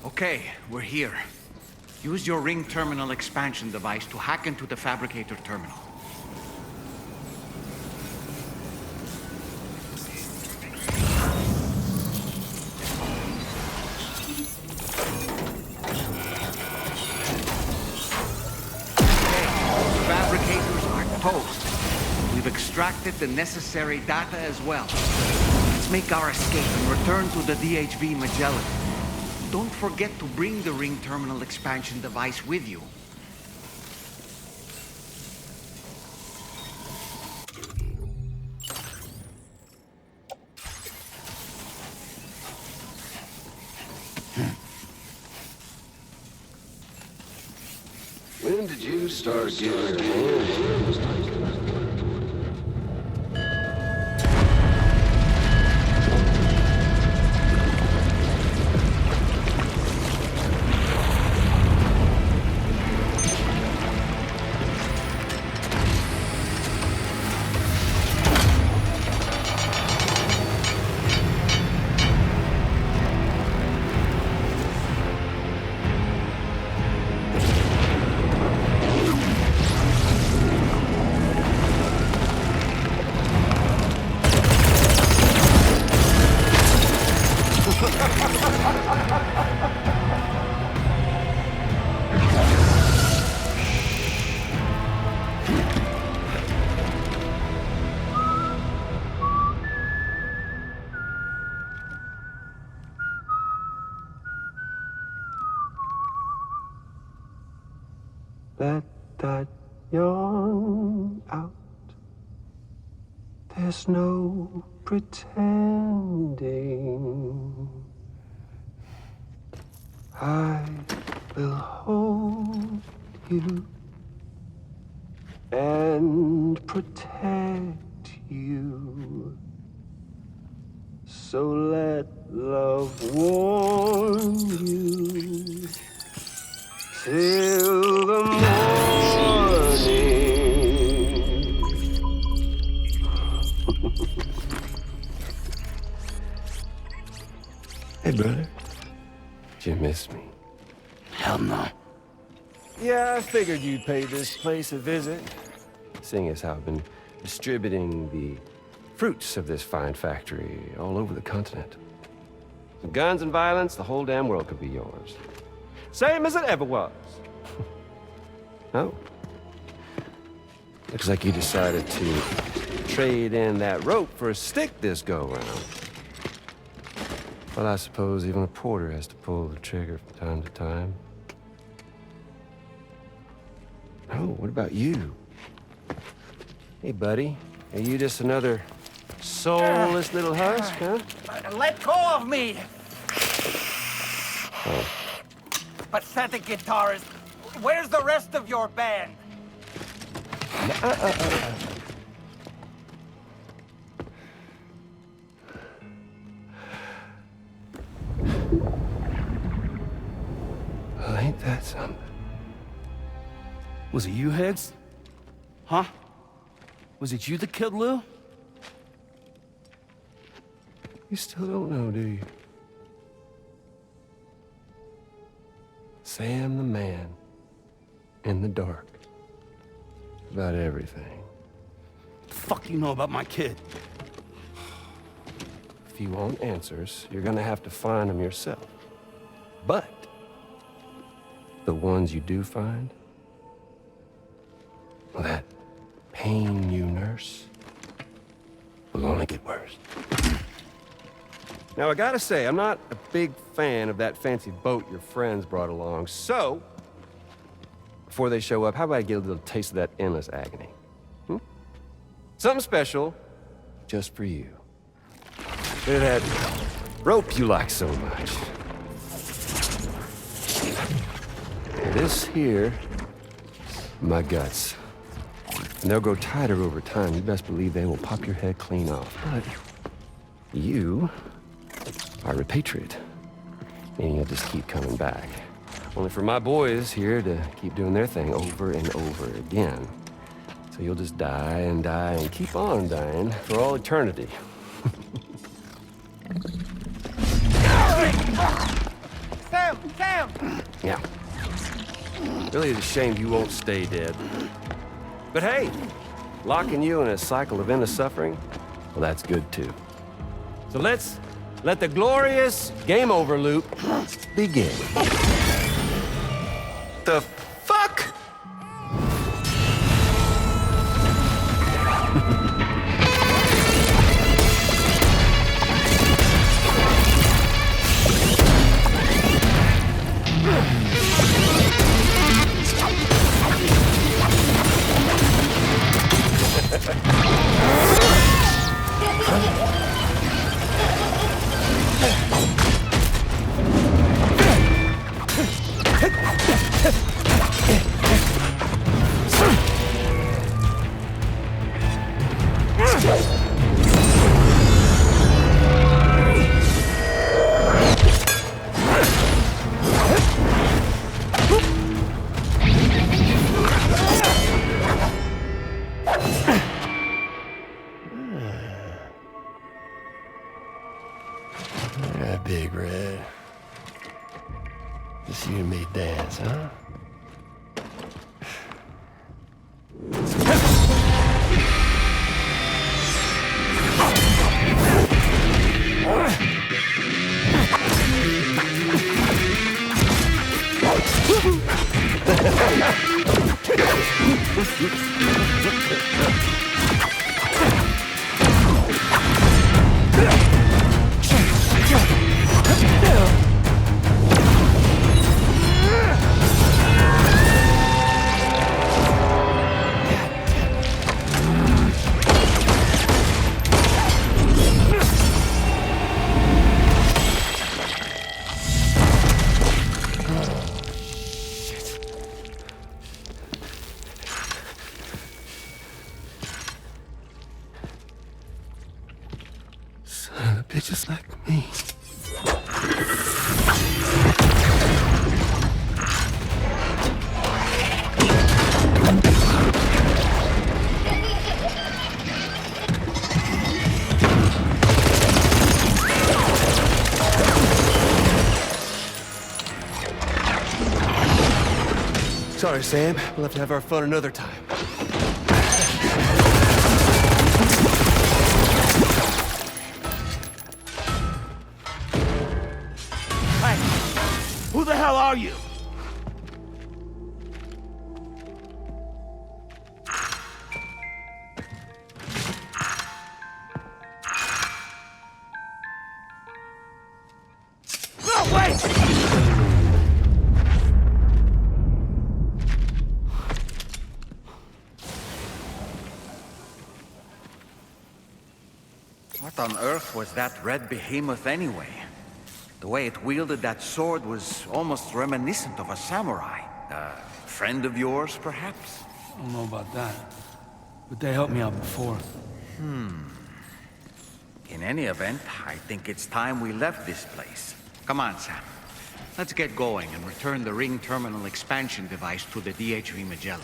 Okay, we're here. Use your ring terminal expansion device to hack into the fabricator terminal. Okay, fabricators are toast. We've extracted the necessary data as well. Let's make our escape and return to the DHV Magellan. Don't forget to bring the ring terminal expansion device with you. When did you start getting your hands on this? Let that yawn out. There's no pretending. I will hold you and protect you. So let love warm you till the morning. Hey, brother. Did you miss me? Hell no. Yeah, I figured you'd pay this place a visit, seeing as how I've been distributing the fruits of this fine factory all over the continent. With guns and violence, the whole damn world could be yours. Same as it ever was. Oh. Looks like you decided to trade in that rope for a stick this go-round. Well, I suppose even a porter has to pull the trigger from time to time. Oh, what about you? Hey, buddy. Are you just another soulless little husk, huh? Let go of me! Oh. Pathetic guitarist. Where's the rest of your band? Well, ain't that something? Was it you, Higgs? Huh? Was it you that killed Lou? You still don't know, do you? Sam the man. In the dark. About everything. What the fuck do you know about my kid? If you want answers, you're gonna have to find them yourself. But the ones you do find, well, that pain you nurse will only get worse. Now, I gotta say, I'm not a big fan of that fancy boat your friends brought along, so... before they show up, how about I get a little taste of that endless agony? Hmm? Something special, just for you. Look at that rope you like so much. This here, my guts. And they'll grow tighter over time. You best believe they will pop your head clean off. But you are a patriot, meaning you'll just keep coming back. Only for my boys here to keep doing their thing over and over again. So you'll just die and die and keep on dying for all eternity. Sam! Sam! Yeah. Really is a shame you won't stay dead. But hey, locking you in a cycle of endless suffering, well, that's good too. So let's let the glorious game over loop begin. The fuck? Big Red. Just you and me dance, huh? Bitches like me. Sorry, Sam. We'll have to have our fun another time. Who the hell are you? No, wait! What on earth was that red behemoth anyway? The way it wielded that sword was almost reminiscent of a samurai. A friend of yours, perhaps? I don't know about that, but they helped me out before. In any event, I think it's time we left this place. Come on, Sam. Let's get going and return the ring terminal expansion device to the DHV Magellan.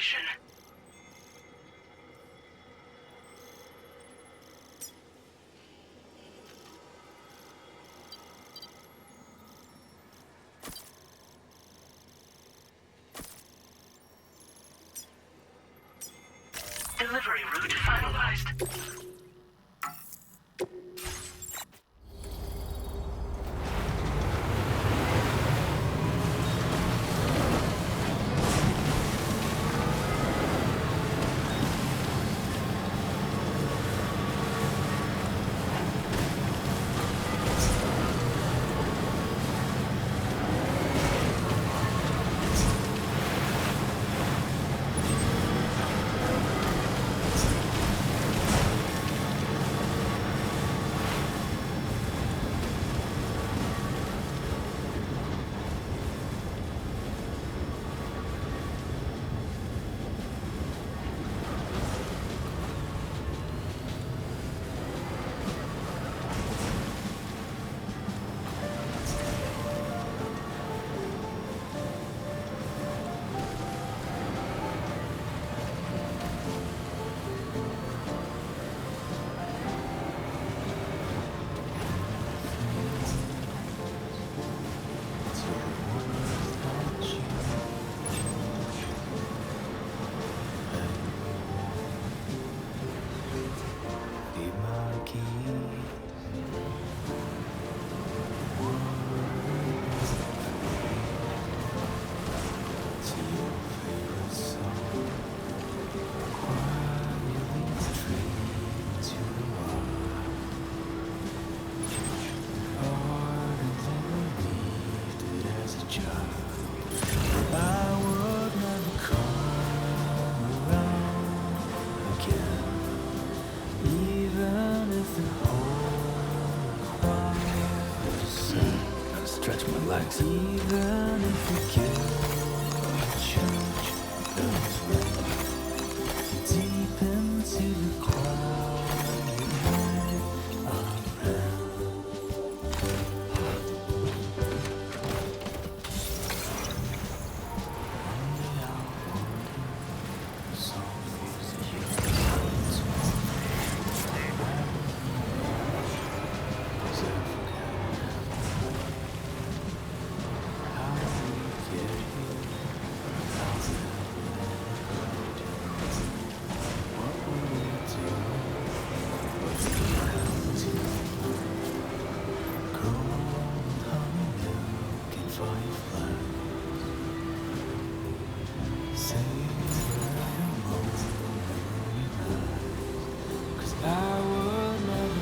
intermission. Delivery route finalized. Stretch my legs. Even if we kill the church bells ring deep into the quiet night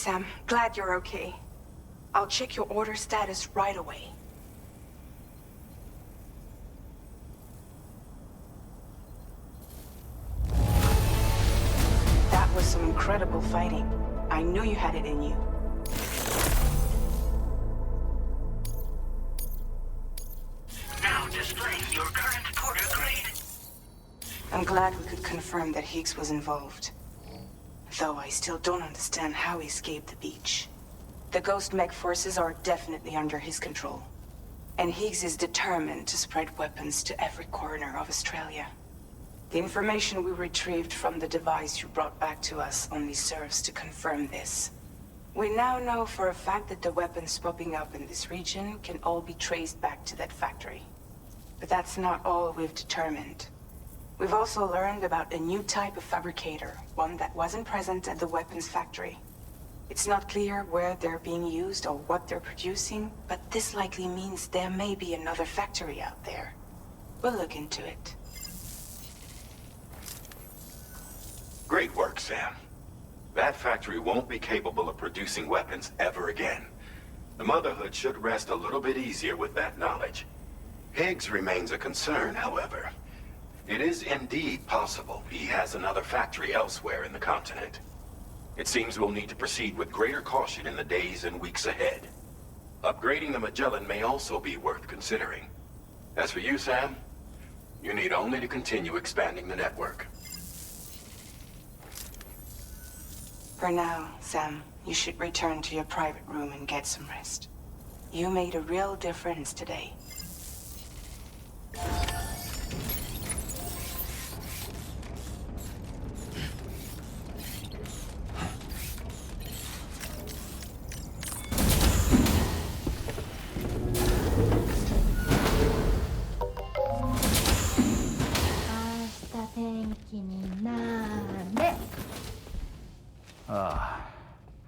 Sam. Glad you're okay. I'll check your order status right away. That was some incredible fighting. I knew you had it in you. Now displaying your current porter grade. I'm glad we could confirm that Higgs was involved. Though I still don't understand how he escaped the beach. The Ghost Mech forces are definitely under his control. And Higgs is determined to spread weapons to every corner of Australia. The information we retrieved from the device you brought back to us only serves to confirm this. We now know for a fact that the weapons popping up in this region can all be traced back to that factory. But that's not all we've determined. We've also learned about a new type of fabricator, one that wasn't present at the weapons factory. It's not clear where they're being used or what they're producing, but this likely means there may be another factory out there. We'll look into it. Great work, Sam. That factory won't be capable of producing weapons ever again. The Motherhood should rest a little bit easier with that knowledge. Higgs remains a concern, however. It is indeed possible he has another factory elsewhere in the continent. It seems we'll need to proceed with greater caution in the days and weeks ahead. Upgrading the Magellan may also be worth considering. As for you, Sam, you need only to continue expanding the network. For now, Sam, you should return to your private room and get some rest. You made a real difference today.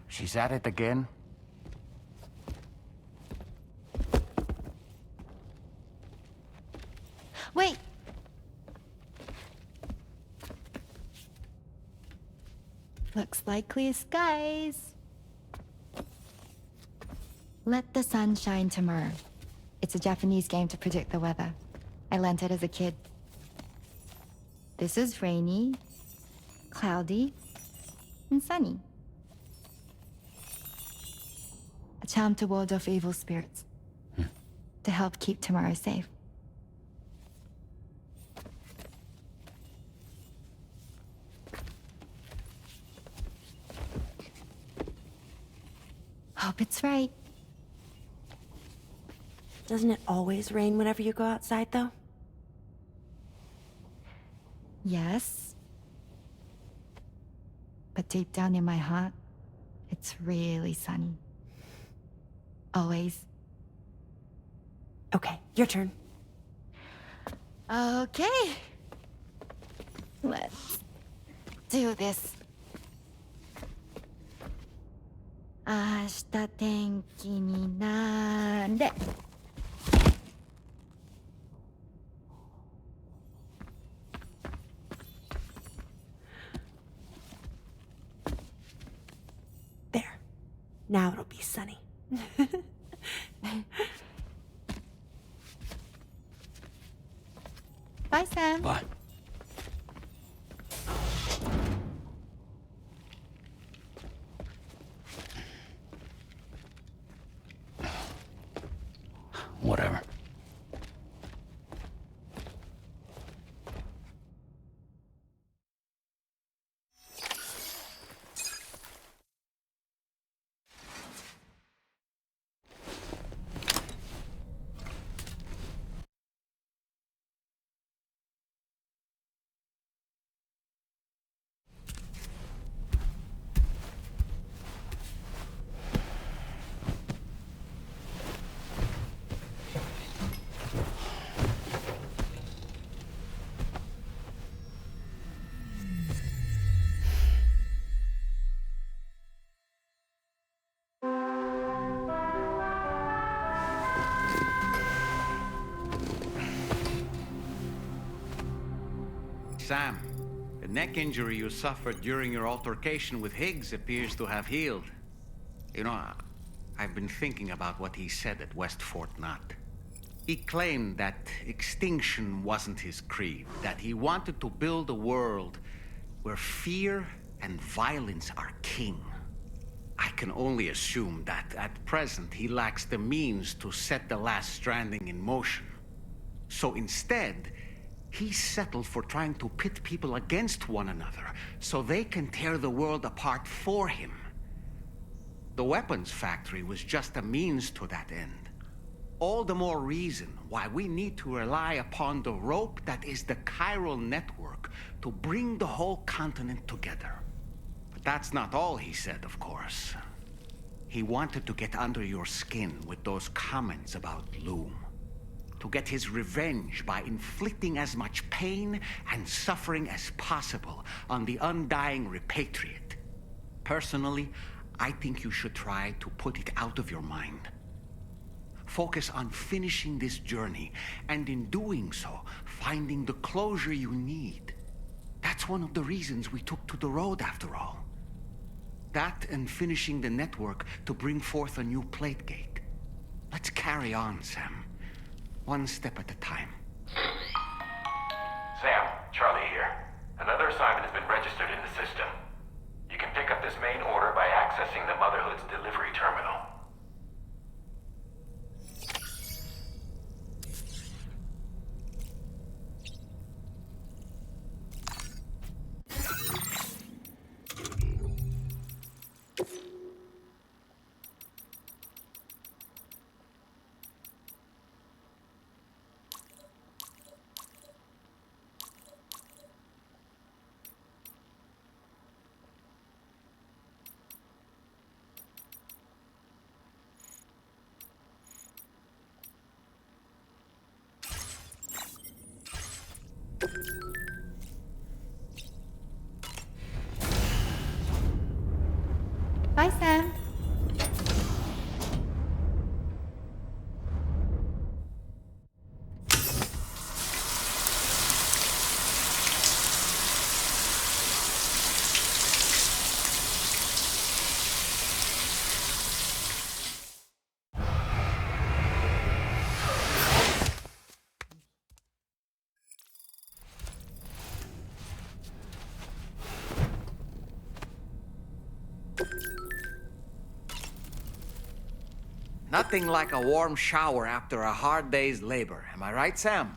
She's at it again? Wait! Looks like clear skies. Let the sun shine tomorrow. It's a Japanese game to predict the weather. I learned it as a kid. This is rainy, cloudy, and sunny. A charm to ward off evil spirits. To help keep tomorrow safe. Hope it's right. Doesn't it always rain whenever you go outside, though? Yes. But deep down in my heart, it's really sunny. Always. Okay, your turn. Okay. Let's do this. 明日天気になれ。There. Now it'll be sunny. Bye, Sam. Bye. Whatever. Sam, the neck injury you suffered during your altercation with Higgs appears to have healed. You know, I've been thinking about what he said at West Fort Knot. He claimed that extinction wasn't his creed, that he wanted to build a world where fear and violence are king. I can only assume that at present he lacks the means to set the last Stranding in motion. So instead, he settled for trying to pit people against one another so they can tear the world apart for him. The weapons factory was just a means to that end. All the more reason why we need to rely upon the rope that is the chiral network to bring the whole continent together. But that's not all he said, of course. He wanted to get under your skin with those comments about Loom. To get his revenge by inflicting as much pain and suffering as possible on the undying repatriate. Personally, I think you should try to put it out of your mind. Focus on finishing this journey, and in doing so, finding the closure you need. That's one of the reasons we took to the road, after all. That and finishing the network to bring forth a new plate gate. Let's carry on, Sam. One step at a time. Sam, Charlie here. Another assignment has been registered in the system. You can pick up this main order by accessing the Motherhood's delivery terminal. Bye, Sam. Nothing like a warm shower after a hard day's labor. Am I right, Sam?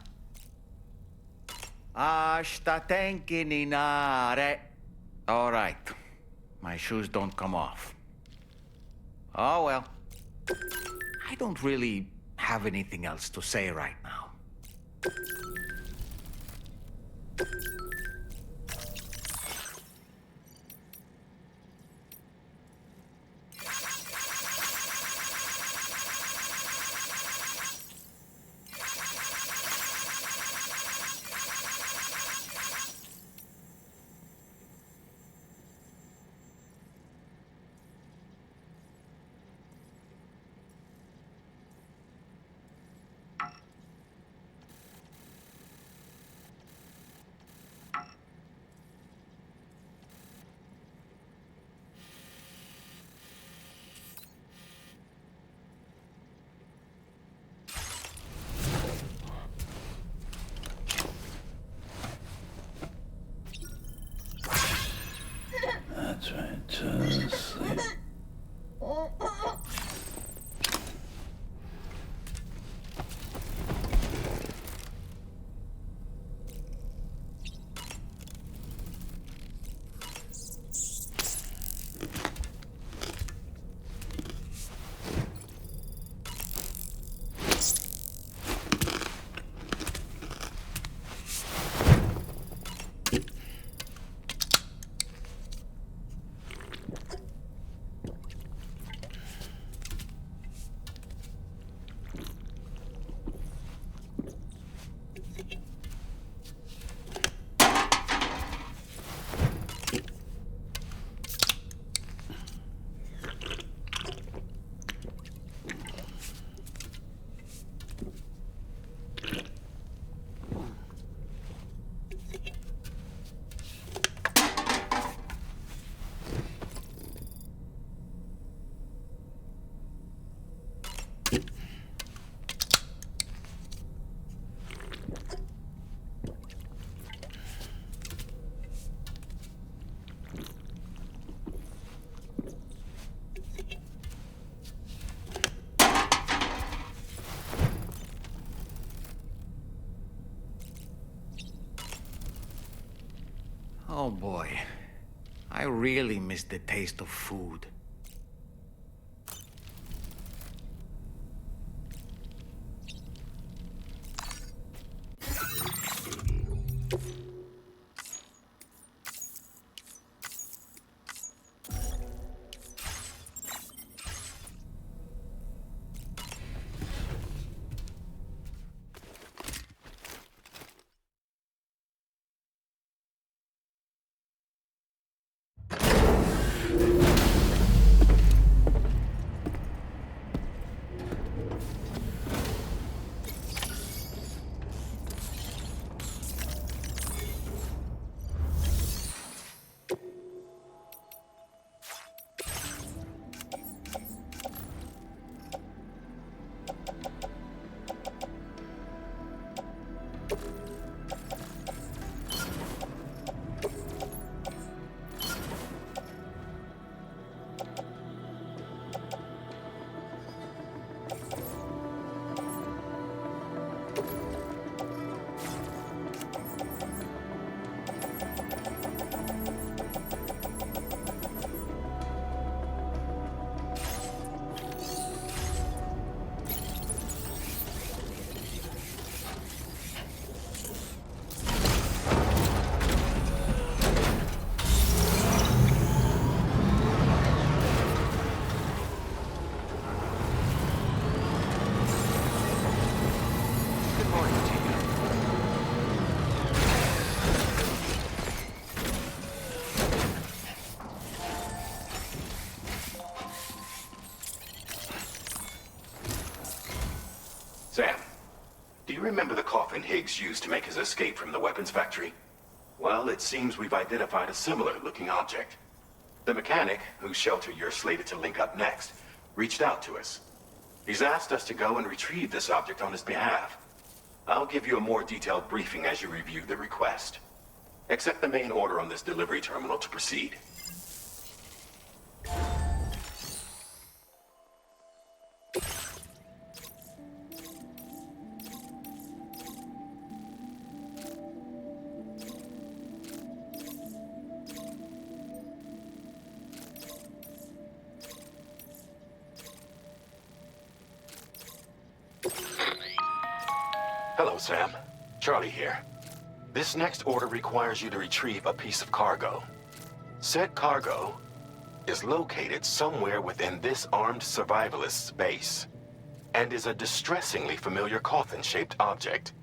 Ashta tenki ni nare. All right. My shoes don't come off. Oh, well. I don't really have anything else to say right now. Oh boy. I really miss the taste of food. Sam, do you remember the coffin Higgs used to make his escape from the weapons factory? Well, it seems we've identified a similar-looking object. The mechanic, whose shelter you're slated to link up next, reached out to us. He's asked us to go and retrieve this object on his behalf. I'll give you a more detailed briefing as you review the request. Accept the main order on this delivery terminal to proceed. Hello, Sam. Charlie here. This next order requires you to retrieve a piece of cargo. Said cargo is located somewhere within this armed survivalist's base, and is a distressingly familiar coffin-shaped object.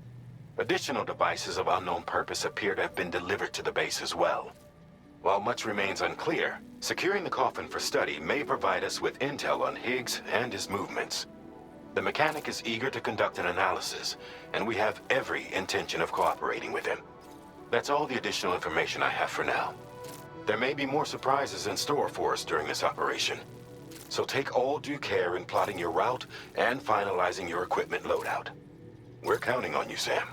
Additional devices of unknown purpose appear to have been delivered to the base as well. While much remains unclear, securing the coffin for study may provide us with intel on Higgs and his movements. The mechanic is eager to conduct an analysis, and we have every intention of cooperating with him. That's all the additional information I have for now. There may be more surprises in store for us during this operation, so take all due care in plotting your route and finalizing your equipment loadout. We're counting on you, Sam.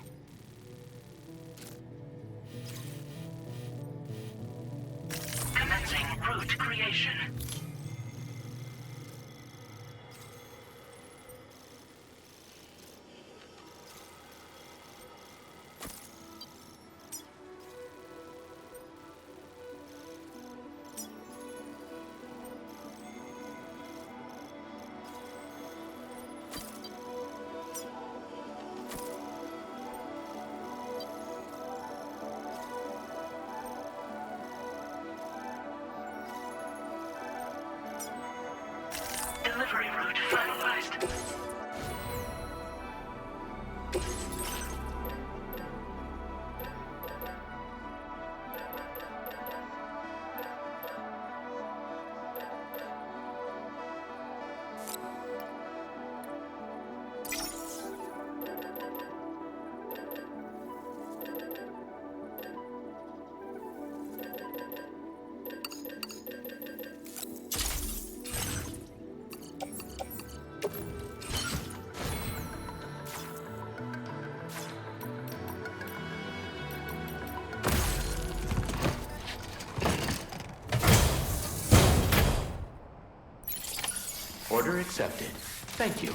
Commencing route creation. Delivery route finalized. Order accepted. Thank you.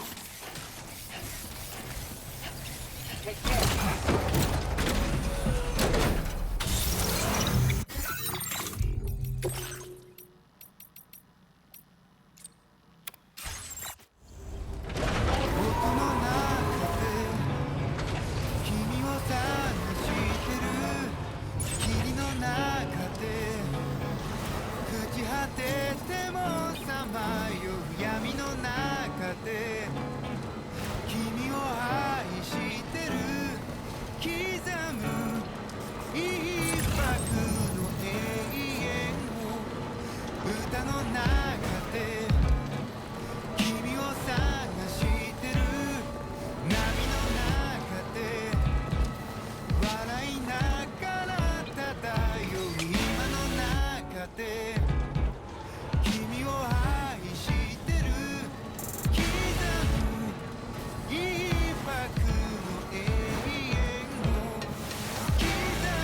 果ててもさまよう闇の中で君を愛してる刻む一拍の永遠を歌の中で君を探してる波の中で笑いながら漂う今の中で君を愛してる刻む一拍の永遠を刻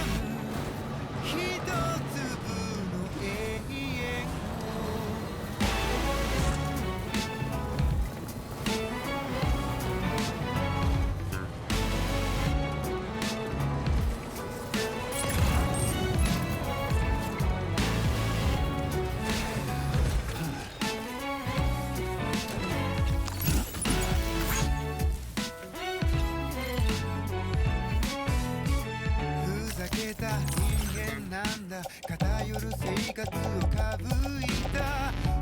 む一粒の永遠ふざけた人間なんだ偏る生活をかぶいた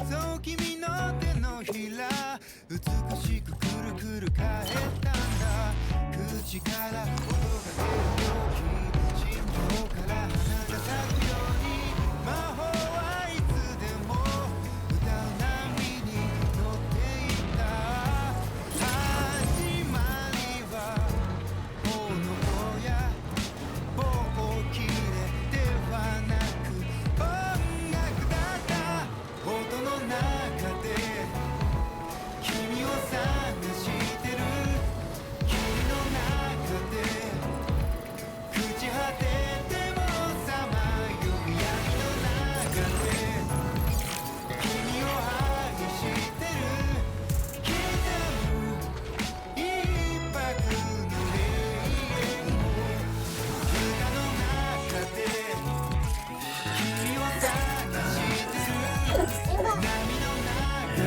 そう君の手のひら美しくくるくる返ったんだ口から音が出るように心臓から花が咲くように魔法はいつでも歌う波に乗っていた始まりは炎や棒を切れではなく音楽だった音の中で君を探してる君の中で朽ち果ててもさまよう闇の中で君を愛してる刻む一拍の永遠を歌の中で君を探してる波の中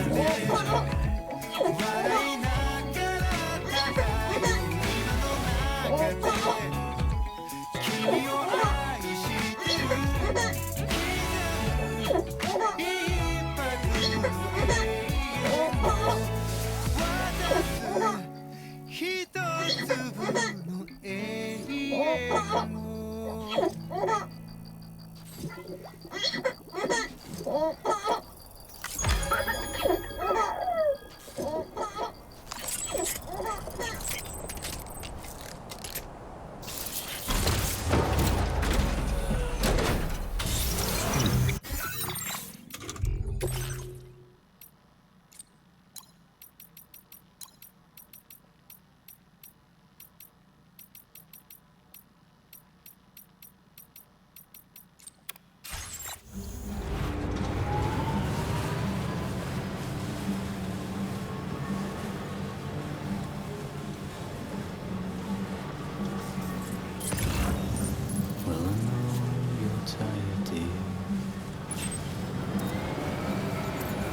で笑いながら漂う今の中で君を愛してる刻む一拍の永遠を渡す一粒の永遠を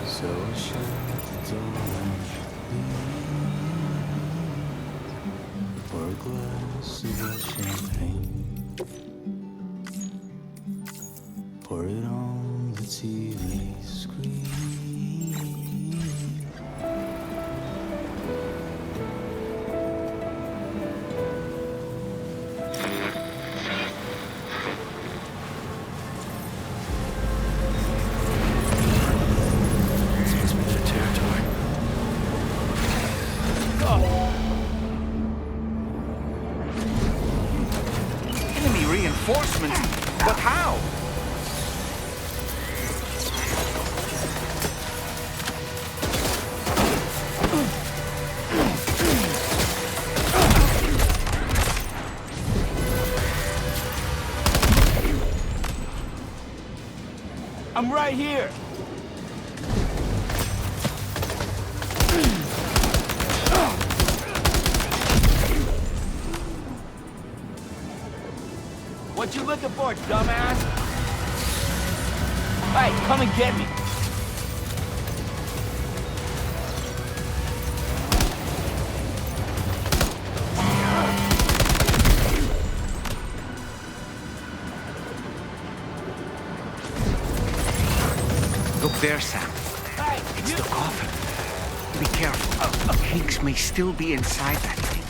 So shut the door and pour a glass of white champagne. Pour it on the TV screen. Reinforcements? But how? I'm right here. What you looking for, dumbass? Hey, come and get me. Look there, Sam. It's the coffin. Be careful. Higgs may still be inside that thing.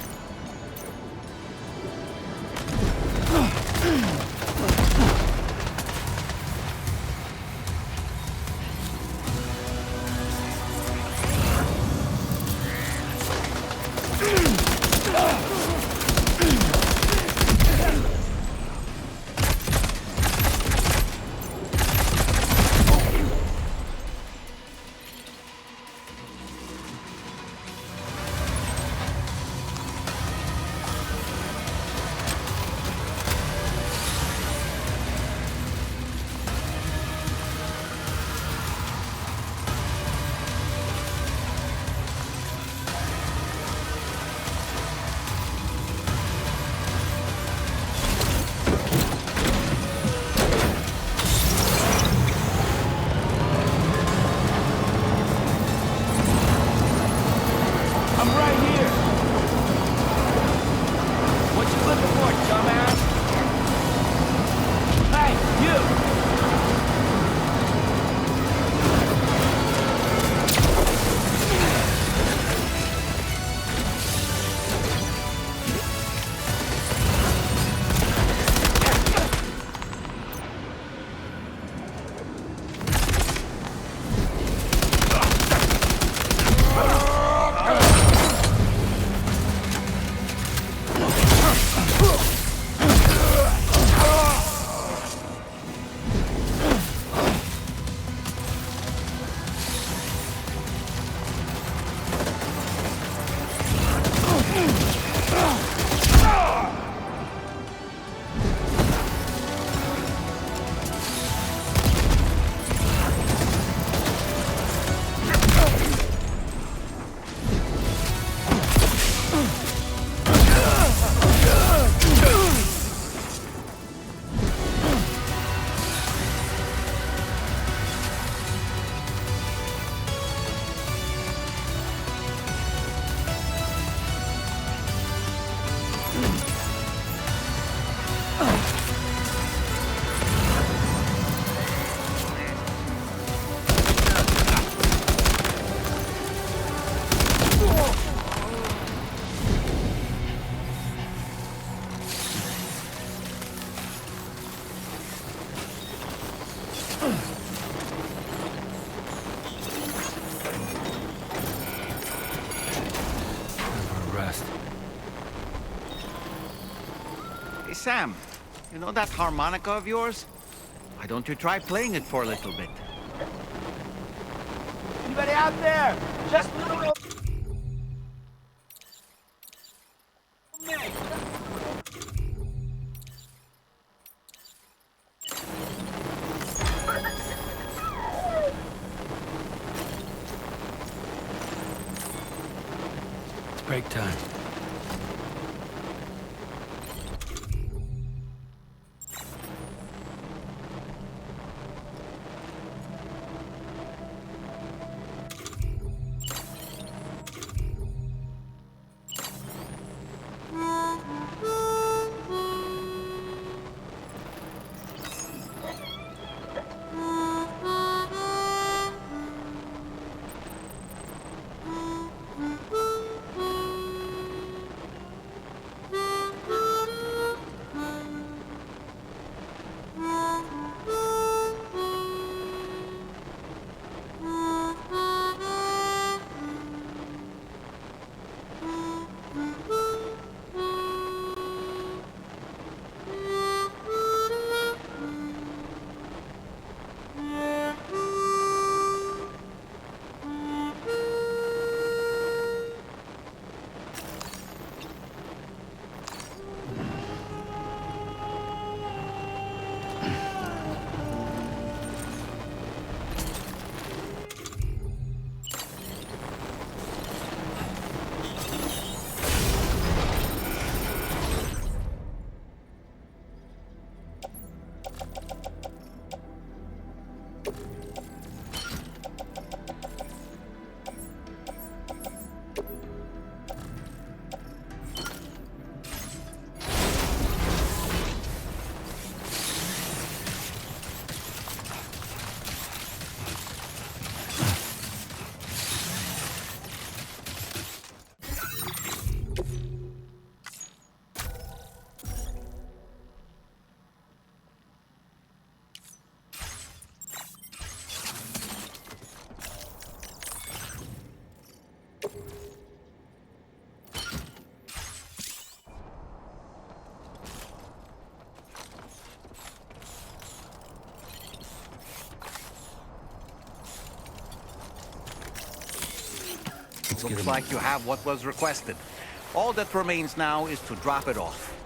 Hey, Sam, you know that harmonica of yours? Why don't you try playing it for a little bit? Anybody out there? Just a little... It's break time. Looks like you have what was requested. All that remains now is to drop it off.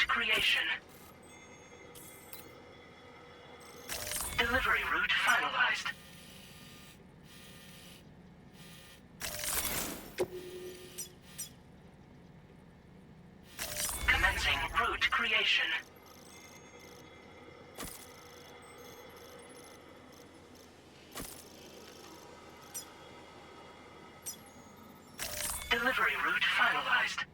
Creation. Delivery route finalized. Commencing route creation. Delivery route finalized.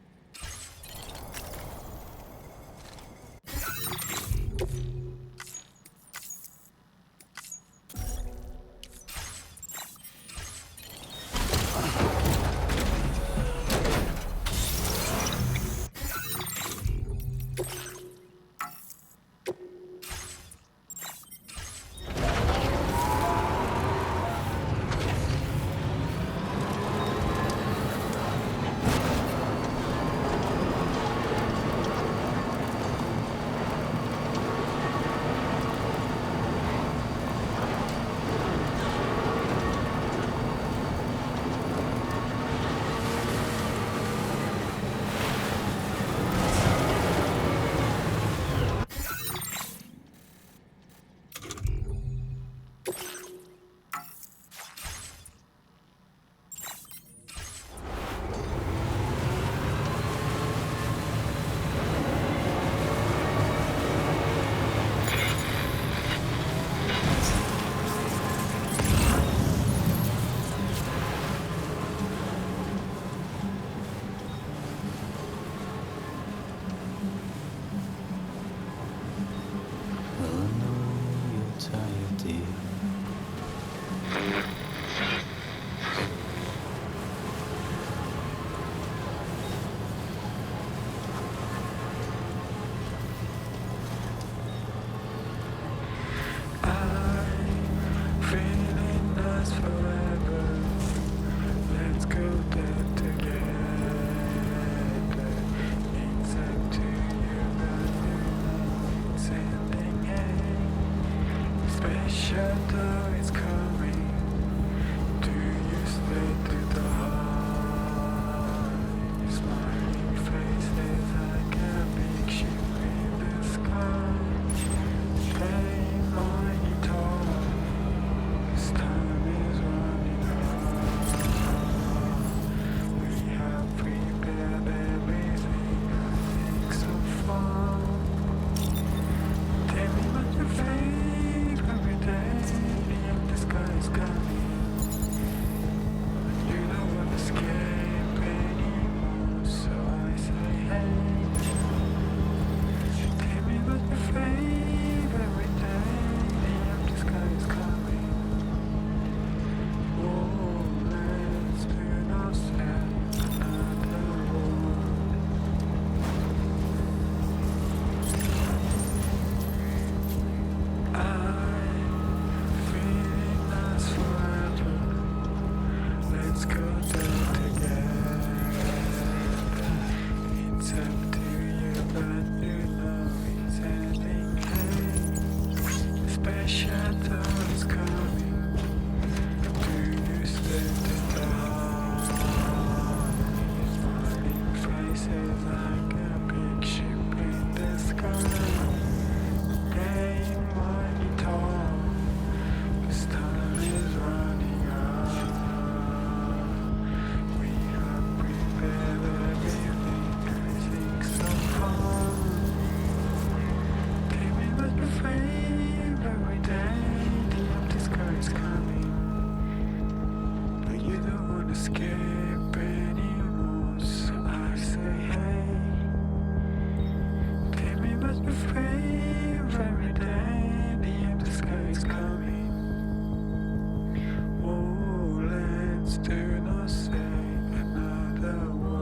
You escape anymore, so I say hey. Baby must be free every day. The empty sky is coming. Oh, let's do not say another word.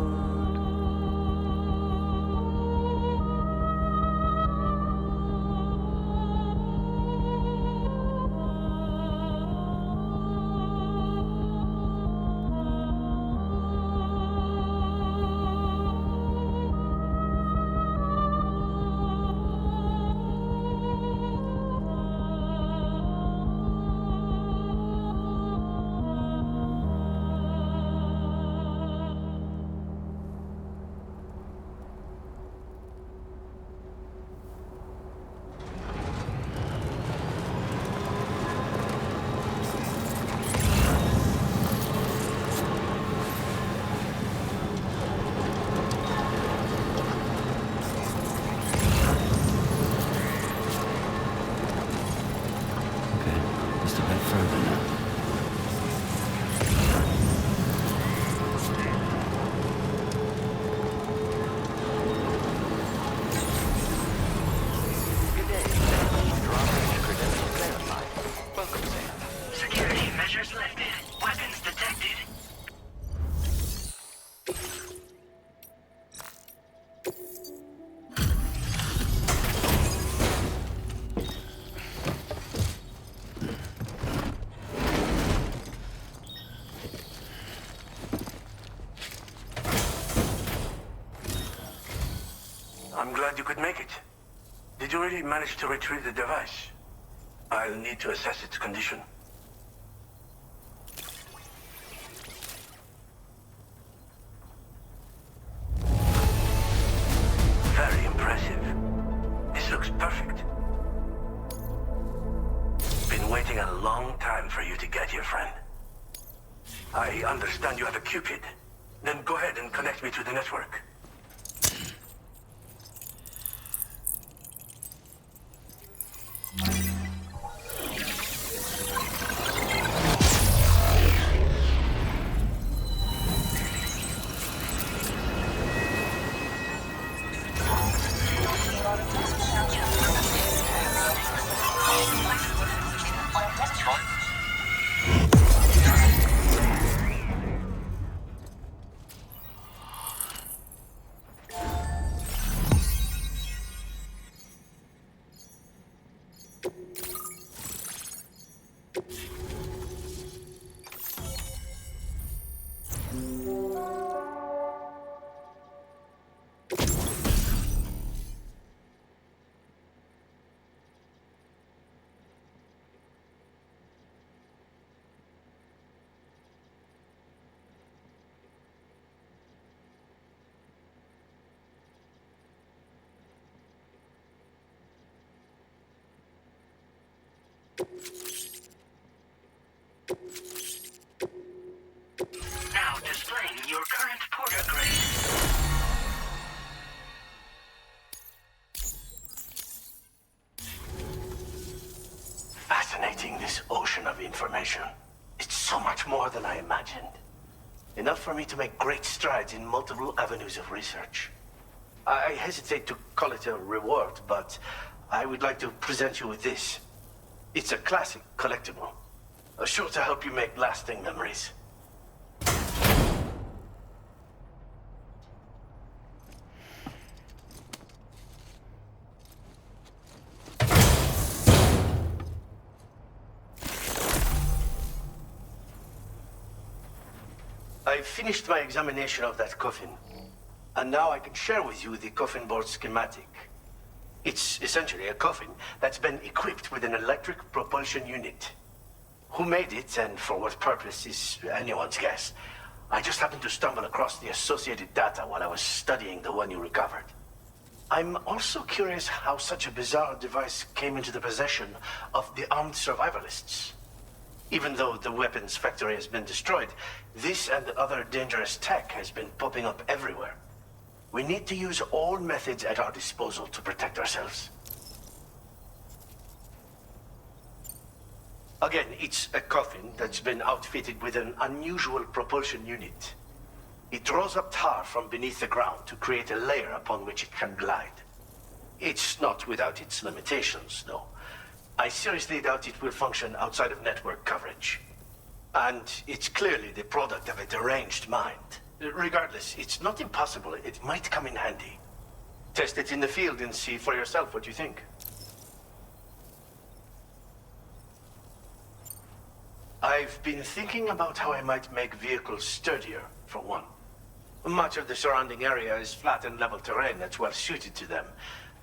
I'm glad you could make it. Did you really manage to retrieve the device? I'll need to assess its condition. Very impressive. This looks perfect. Been waiting a long time for you to get here, friend. I understand you have a Cupid. Then go ahead and connect me to the network. Now displaying your current porter grade. Fascinating, this ocean of information. It's so much more than I imagined. Enough for me to make great strides in multiple avenues of research. I hesitate to call it a reward, but I would like to present you with this. It's a classic collectible, sure to help you make lasting memories. I finished my examination of that coffin, and now I can share with you the coffin board schematic. It's essentially a coffin that's been equipped with an electric propulsion unit. Who made it and for what purpose is anyone's guess. I just happened to stumble across the associated data while I was studying the one you recovered. I'm also curious how such a bizarre device came into the possession of the armed survivalists. Even though the weapons factory has been destroyed, this and other dangerous tech has been popping up everywhere. We need to use all methods at our disposal to protect ourselves. Again, it's a coffin that's been outfitted with an unusual propulsion unit. It draws up tar from beneath the ground to create a layer upon which it can glide. It's not without its limitations, though. I seriously doubt it will function outside of network coverage. And it's clearly the product of a deranged mind. Regardless, it's not impossible. It might come in handy. Test it in the field and see for yourself what you think. I've been thinking about how I might make vehicles sturdier, for one. Much of the surrounding area is flat and level terrain that's well suited to them.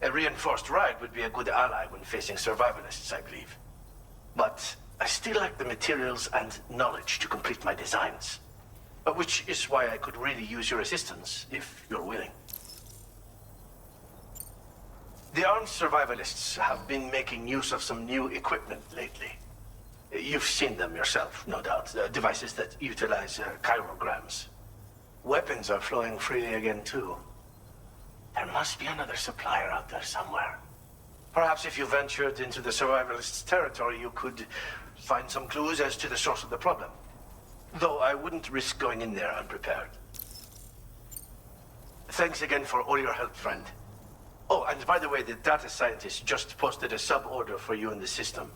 A reinforced ride would be a good ally when facing survivalists, I believe. But I still lack the materials and knowledge to complete my designs. Which is why I could really use your assistance, if you're willing. The armed survivalists have been making use of some new equipment lately. You've seen them yourself, no doubt. Devices that utilize chirograms. Weapons are flowing freely again, too. There must be another supplier out there somewhere. Perhaps if you ventured into the survivalists' territory, you could find some clues as to the source of the problem. Though I wouldn't risk going in there unprepared. Thanks again for all your help, friend. Oh, and by the way, the data scientist just posted a sub-order for you in the system.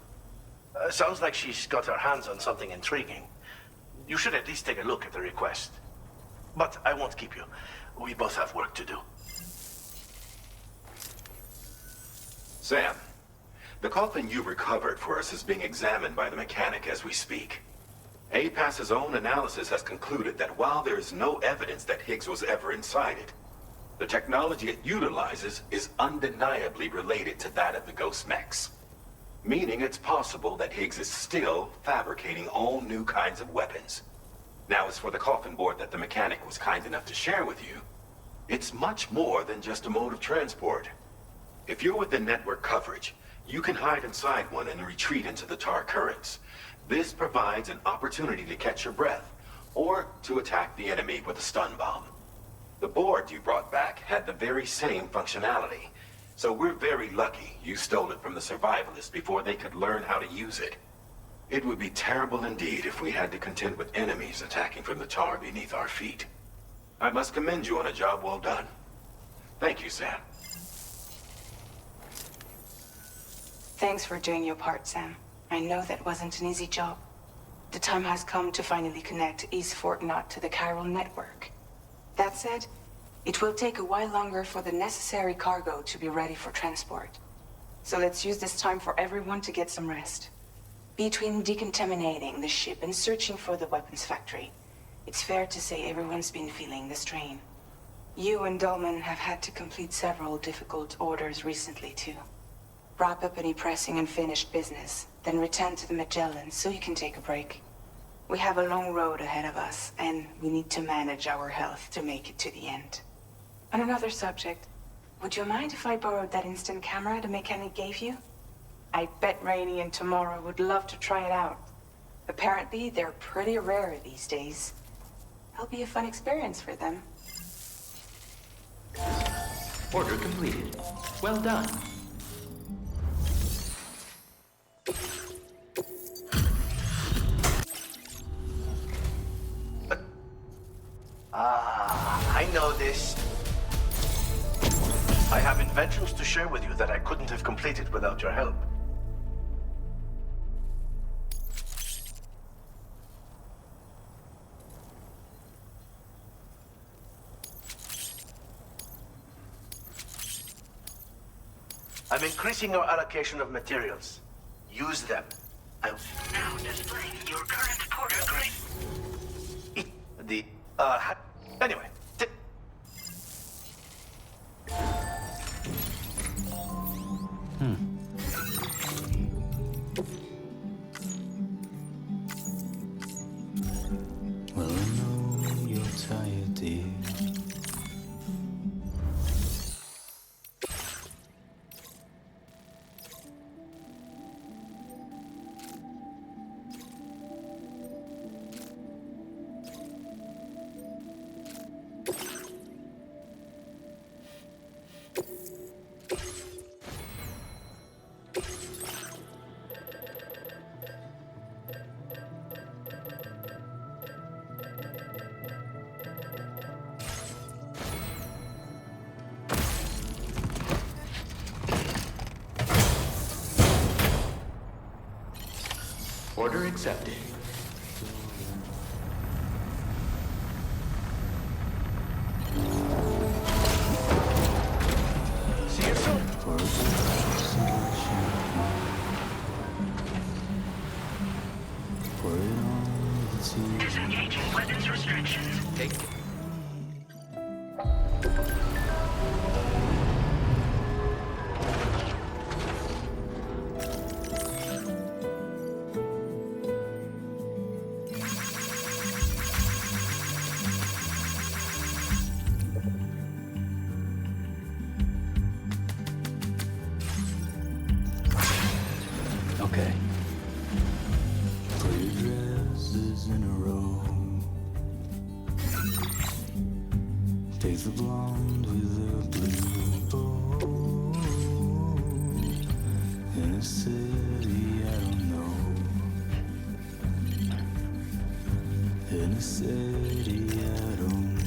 Sounds like she's got her hands on something intriguing. You should at least take a look at the request. But I won't keep you. We both have work to do. Sam, the coffin you recovered for us is being examined by the mechanic as we speak. APAS's own analysis has concluded that while there is no evidence that Higgs was ever inside it, the technology it utilizes is undeniably related to that of the Ghost Mechs. Meaning it's possible that Higgs is still fabricating all new kinds of weapons. Now, as for the coffin board that the mechanic was kind enough to share with you, it's much more than just a mode of transport. If you're within network coverage, you can hide inside one and retreat into the tar currents. This provides an opportunity to catch your breath, or to attack the enemy with a stun bomb. The board you brought back had the very same functionality, so we're very lucky you stole it from the survivalists before they could learn how to use it. It would be terrible indeed if we had to contend with enemies attacking from the tar beneath our feet. I must commend you on a job well done. Thank you, Sam. Thanks for doing your part, Sam. I know that wasn't an easy job. The time has come to finally connect East Fort Knot to the chiral network. That said, it will take a while longer for the necessary cargo to be ready for transport. So let's use this time for everyone to get some rest. Between decontaminating the ship and searching for the weapons factory, it's fair to say everyone's been feeling the strain. You and Dolman have had to complete several difficult orders recently, too. Wrap up any pressing and finished business, then return to the Magellan so you can take a break. We have a long road ahead of us, and we need to manage our health to make it to the end. On another subject, would you mind if I borrowed that instant camera the mechanic gave you? I bet Rainey and Tamara would love to try it out. Apparently, they're pretty rare these days. It'll be a fun experience for them. Order completed. Well done. I know this. I have inventions to share with you that I couldn't have completed without your help. I'm increasing our allocation of materials. Use them. Now displaying your current porter grade. Anyway. Well, I know you're tired, dear. Order accepted. See you soon. Disengaging weapons restrictions. Take Okay. Put your dresses in a row. Take the blonde with the blue bow. In a city I don't know. In a city I don't know.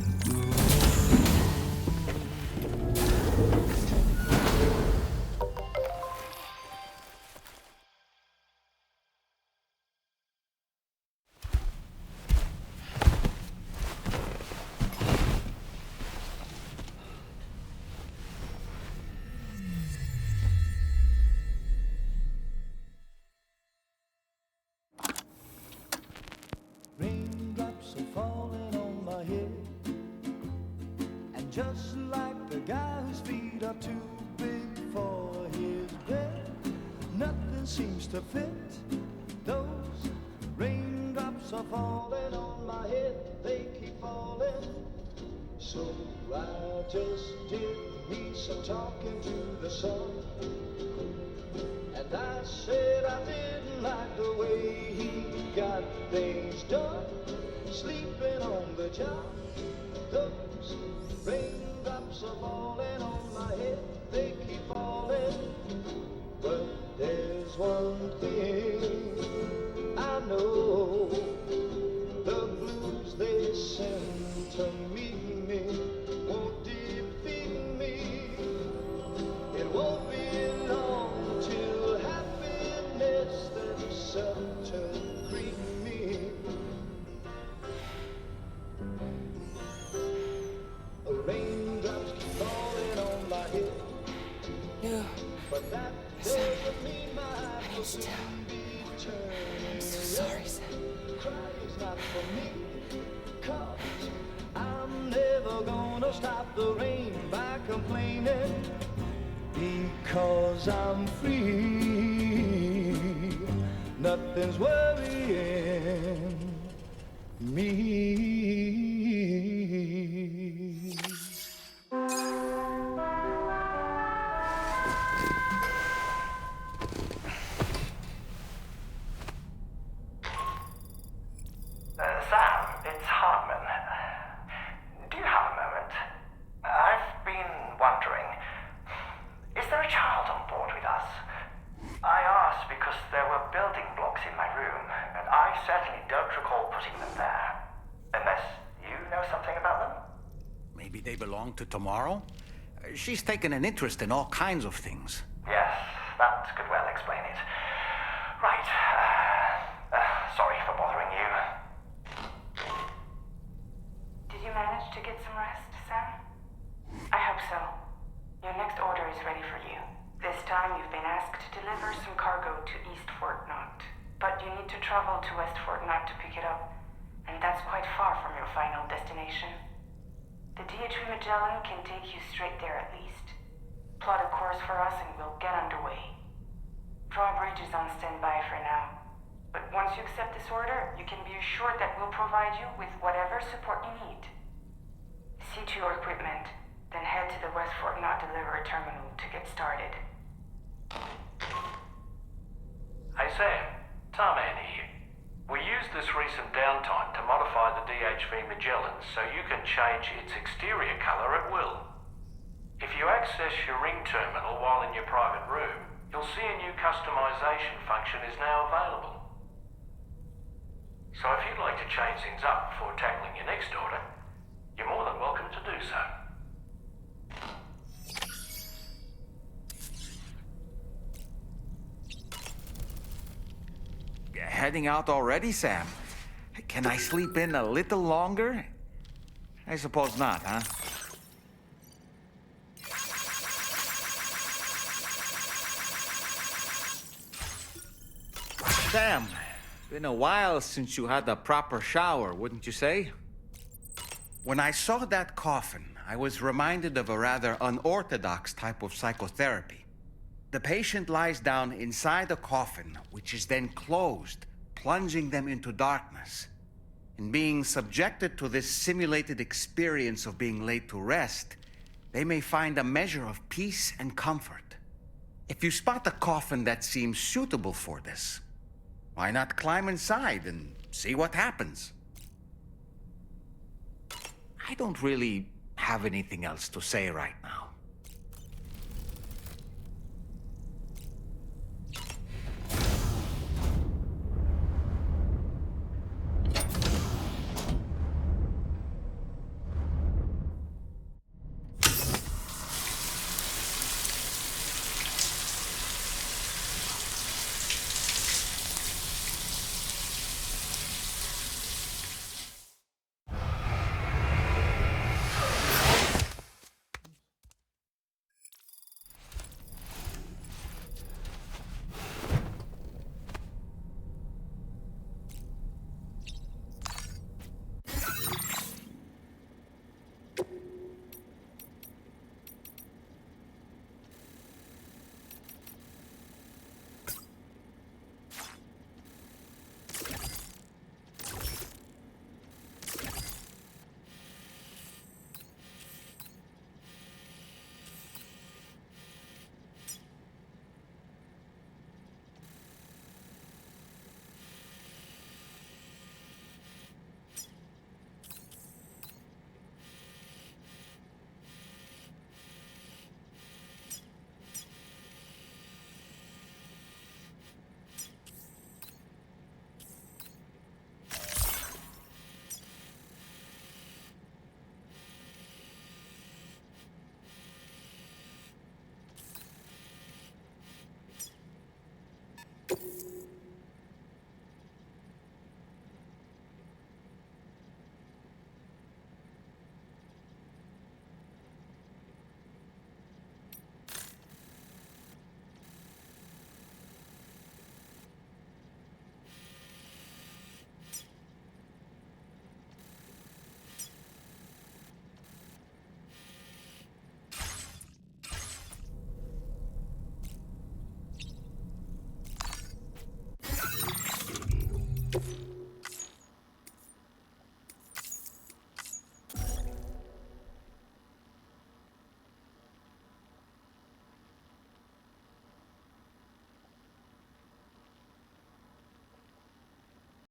Raindrops are falling on my head, and just like the guy whose feet are too big for his bed, nothing seems to fit. Those raindrops are falling on my head, they keep falling. So I just did me some talking to the sun, and I said I didn't like the way he got things done, sleeping on the job. Those raindrops are falling on my head, they keep falling. But there's one thing I know, the blues they send to meet me won't defeat me. It won't be long till happiness themselves to greet me. Raindrops keep falling on my head. No. But that doesn't mean my heart will soon be turning. I'm so sorry, Sam. Crying's not for me, 'cause I'm never gonna stop the rain by complaining, because I'm free. Nothing's worrying me. Sam, it's Heartman. Do you have a moment? I've been wondering, is there a child on board with us? I asked because there were building blocks in my room, and I certainly don't recall putting them there. Unless you know something about them? Maybe they belong to tomorrow? She's taken an interest in all kinds of things. Yes, that could well explain it. Right. Sorry for bothering you. Did you manage to get some rest, Sam? I hope so. Your next order is ready for you. This time you've been asked to deliver some cargo to East Fort Knot. But you need to travel to West Fort Knot to pick it up, and that's quite far from your final destination. The DHV Magellan can take you straight there at least. Plot a course for us and we'll get underway. Drawbridge is on standby for now. But once you accept this order, you can be assured that we'll provide you with whatever support you need. See to your equipment, then head to the West Fort Knot delivery terminal to get started. Hey Sam, Tarman here. We used this recent downtime to modify the DHV Magellan so you can change its exterior colour at will. If you access your ring terminal while in your private room, you'll see a new customization function is now available. So if you'd like to change things up before tackling your next order, you're more than welcome to do so. heading out already, Sam. Can I sleep in a little longer? I suppose not, huh? Sam, been a while since you had a proper shower, wouldn't you say? When I saw that coffin, I was reminded of a rather unorthodox type of psychotherapy. The patient lies down inside a coffin, which is then closed, plunging them into darkness. In being subjected to this simulated experience of being laid to rest, they may find a measure of peace and comfort. If you spot a coffin that seems suitable for this, why not climb inside and see what happens? I don't really have anything else to say right now.